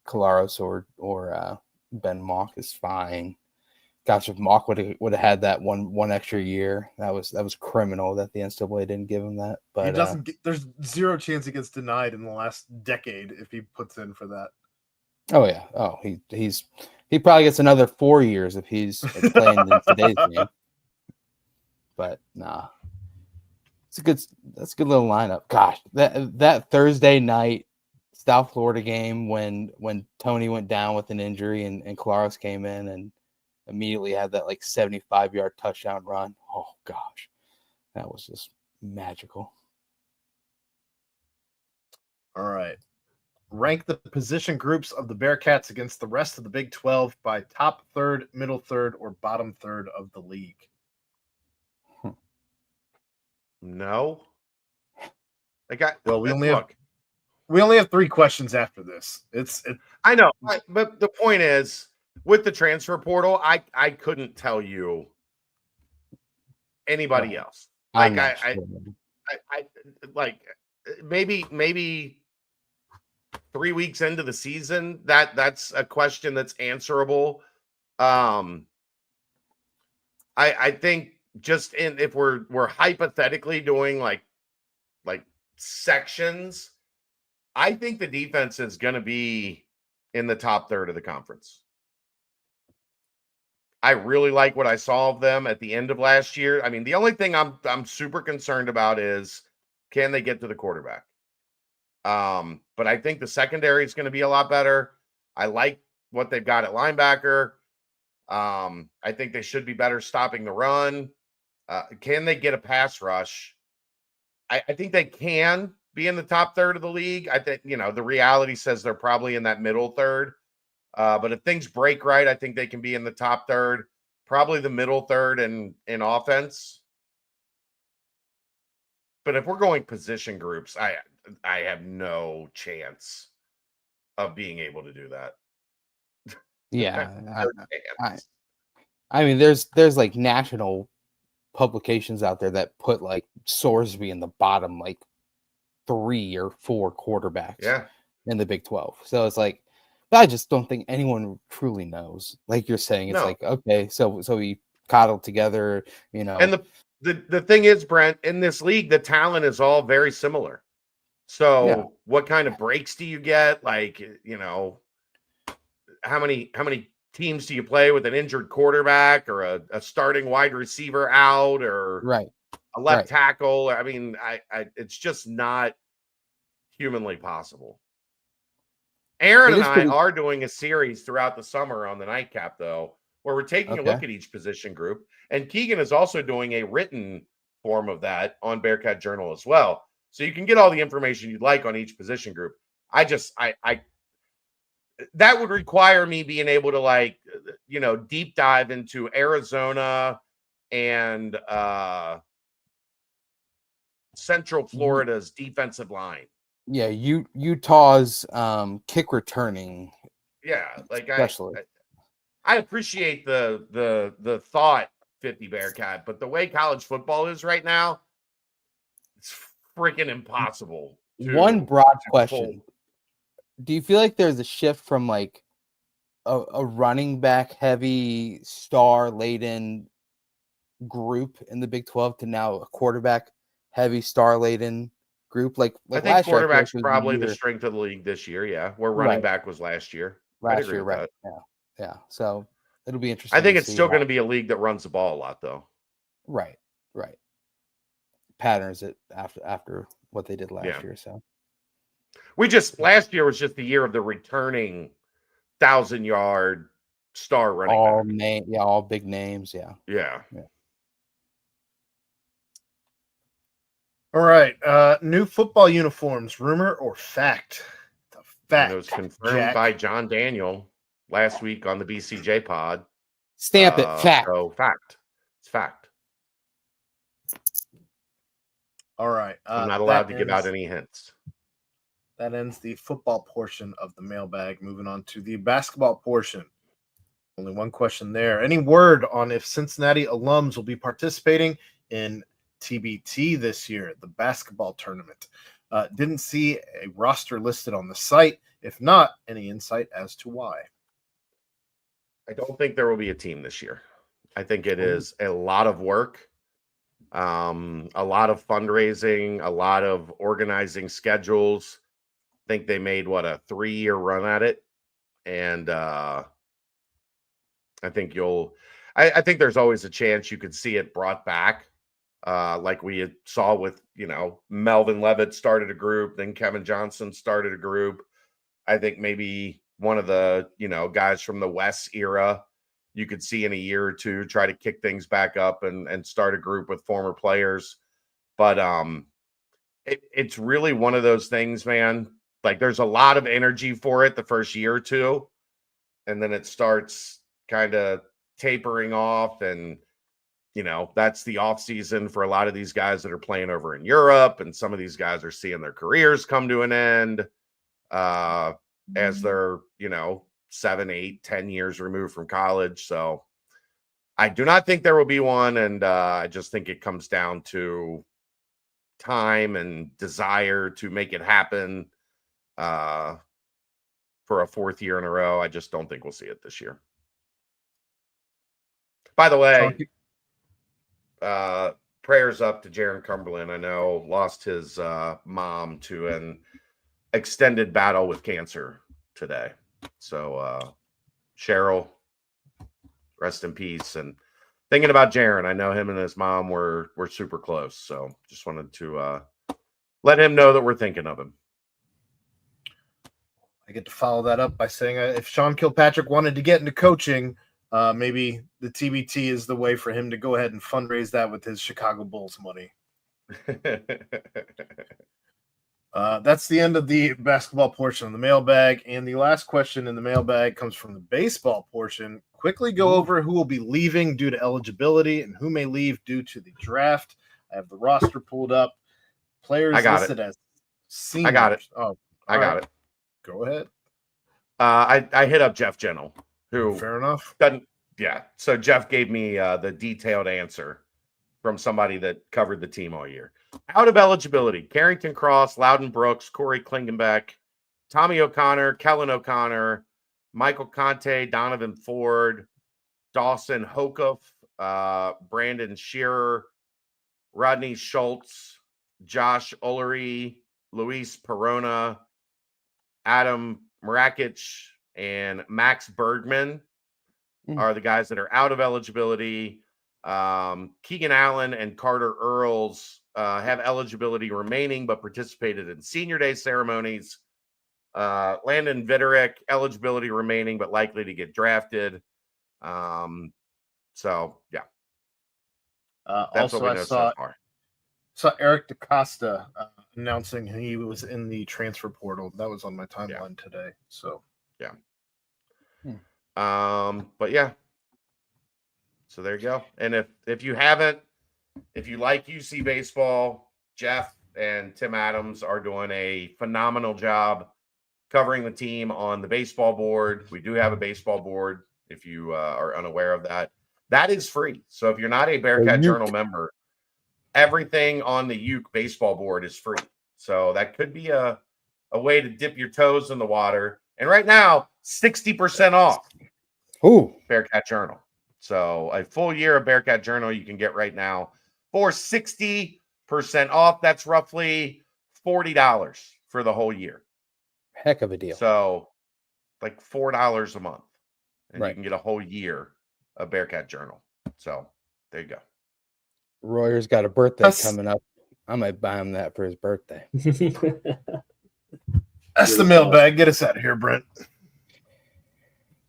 Caleros or Ben Mock is fine. Gosh, if Mock would have had that one extra year, that was criminal that the NCAA didn't give him that. But he doesn't. There's zero chance he gets denied in the last decade if he puts in for that. Oh yeah. Oh, he probably gets another 4 years if he's playing in today's game. But nah, that's a good little lineup. Gosh, that Thursday night South Florida game when Tony went down with an injury and Caleros came in and immediately had that like 75-yard touchdown run. Oh gosh, That was just magical. All right. Rank the position groups of the Bearcats against the rest of the Big 12 by top third, middle third, or bottom third of the league. No. We only have 3 questions after this. I know, but the point is, with the transfer portal, I couldn't tell you anybody else. Like I like maybe 3 weeks into the season, that's a question that's answerable. I think just if we're hypothetically doing like sections, I think the defense is going to be in the top third of the conference. I really like what I saw of them at the end of last year. I mean, the only thing I'm super concerned about is, can they get to the quarterback? But I think the secondary is going to be a lot better. I like what they've got at linebacker. I think they should be better stopping the run. Can they get a pass rush? I think they can be in the top third of the league. I think, the reality says they're probably in that middle third. But if things break right, I think they can be in the top third, probably the middle third in offense. But if we're going position groups, I have no chance of being able to do that. Yeah. I mean, there's like national publications out there that put like Sorsby in the bottom like 3 or 4 quarterbacks in the Big 12. So it's like, but I just don't think anyone truly knows. Like you're saying, it's like, okay, so we coddled together, And the thing is, Brent, in this league, the talent is all very similar. So what kind of breaks do you get? Like, how many teams do you play with an injured quarterback or a starting wide receiver out or a left tackle? I mean, it's just not humanly possible. Aaron and I are doing a series throughout the summer on the Nightcap, though, where we're taking a look at each position group. And Keegan is also doing a written form of that on Bearcat Journal as well. So you can get all the information you'd like on each position group. That would require me being able to deep dive into Arizona and Central Florida's defensive line. Yeah, Utah's kick returning. Yeah, like I appreciate the thought, 50 Bearcat, but the way college football is right now, it's freaking impossible. One broad question. Do you feel like there's a shift from like a running back heavy star laden group in the Big 12 to now a quarterback heavy star laden group? Like I think quarterback's probably the strength of the league this year. Yeah, where running back was last year. Last year, right? Yeah. So it'll be interesting. I think it's still going to be a league that runs the ball a lot, though. Right. Patterns it after what they did last year. So last year was just the year of the returning 1,000-yard star running back. All big names. Yeah. All right. New football uniforms, rumor or fact? Fact. It was confirmed by John Daniel last week on the BCJ pod. Stamp it. Fact. So fact. It's fact. All right. I'm not allowed to give out any hints. That ends the football portion of the mailbag. Moving on to the basketball portion. Only one question there. Any word on if Cincinnati alums will be participating in TBT this year, the basketball tournament? Didn't see a roster listed on the site. If not, any insight as to why? I don't think there will be a team this year. I think it is a lot of work, a lot of fundraising, a lot of organizing schedules. I think they made a 3-year run at it. And I think I think there's always a chance you could see it brought back. Like we saw with, Melvin Levitt started a group, then Kevin Johnson started a group. I think maybe one of the, guys from the West era, you could see in a year or two try to kick things back up and start a group with former players. But it's really one of those things, man. Like there's a lot of energy for it the first year or two, and then it starts kind of tapering off. And that's the off season for a lot of these guys that are playing over in Europe, and some of these guys are seeing their careers come to an end as they're 7, 8, 10 years removed from college. So I do not think there will be one, and I just think it comes down to time and desire to make it happen for a fourth year in a row. I just don't think we'll see it this year. By the way, prayers up to Jaron Cumberland. I know lost his mom to an extended battle with cancer today. So Cheryl, rest in peace. And thinking about Jaron, I know him and his mom were super close. So just wanted to let him know that we're thinking of him. I get to follow that up by saying if Sean Kilpatrick wanted to get into coaching, maybe the TBT is the way for him to go ahead and fundraise that with his Chicago Bulls money. That's the end of the basketball portion of the mailbag. And the last question in the mailbag comes from the baseball portion. Quickly go over who will be leaving due to eligibility and who may leave due to the draft. I have the roster pulled up. Players listed as seniors. I got it. Oh, I got it. Go ahead. I hit up Jeff Gentle, who fair enough. Doesn't. Yeah. So Jeff gave me the detailed answer from somebody that covered the team all year. Out of eligibility: Carrington Cross, Loudon Brooks, Corey Klingenbeck, Tommy O'Connor, Kellen O'Connor, Michael Conte, Donovan Ford, Dawson Hokuff, Brandon Shearer, Rodney Schultz, Josh Ullery, Luis Perona, Adam Mrakic, and Max Bergman are the guys that are out of eligibility. Keegan Allen and Carter Earls have eligibility remaining, but participated in senior day ceremonies. Landon Vitterick, eligibility remaining, but likely to get drafted. So, yeah. That's Also, what we know so far. Saw Eric DaCosta announcing he was in the transfer portal. That was on my timeline today. So, yeah. But yeah. So there you go. And if you like UC baseball, Jeff and Tim Adams are doing a phenomenal job covering the team on the baseball board. We do have a baseball board if you are unaware of that. That is free. So if you're not a Bearcat Journal member, everything on the Uke baseball board is free. So that could be a way to dip your toes in the water. And right now, 60% off. Ooh, Bearcat Journal. So a full year of Bearcat Journal you can get right now for 60% off. That's roughly $40 for the whole year. heck of a deal. So like $4 a month. And Right. you can get a whole year of Bearcat Journal. So there you go. Royer's got a birthday coming up. I might buy him that for his birthday. That's the mailbag. Get us out of here, Brent.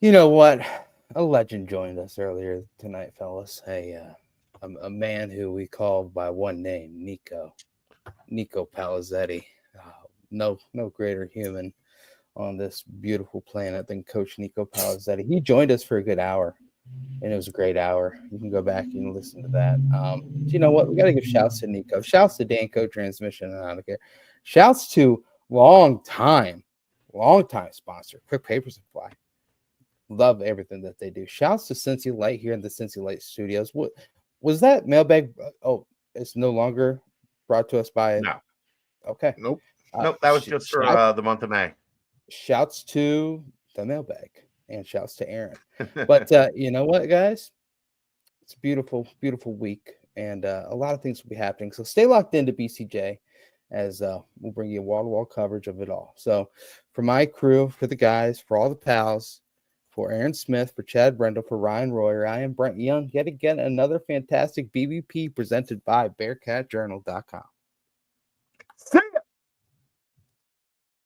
You know what? A legend joined us earlier tonight, fellas. A man who we call by one name, Nico Palizzetti. No greater human on this beautiful planet than Coach Nico Palizzetti. He joined us for a good hour, and it was a great hour. You can go back and listen to that. You know what? We got to give shouts to Nico. Shouts to Danco Transmission and I don't care. Shouts to long time sponsor, Quick Papers and Fly. Love everything that they do. Shouts to Cincy Light here in the Cincy Light Studios. What was that mailbag? Oh, it's no longer brought to us by. No. Okay. Nope. Nope. That was just for the month of May. Shouts to the mailbag and shouts to Aaron. But you know what, guys? It's a beautiful, beautiful week, and a lot of things will be happening. So stay locked into BCJ as we'll bring you wall-to-wall coverage of it all. So for my crew, for the guys, for all the pals, for Aaron Smith, for Chad Brendel, for Ryan Royer, I am Brent Young. Yet again, another fantastic BBP presented by BearcatJournal.com.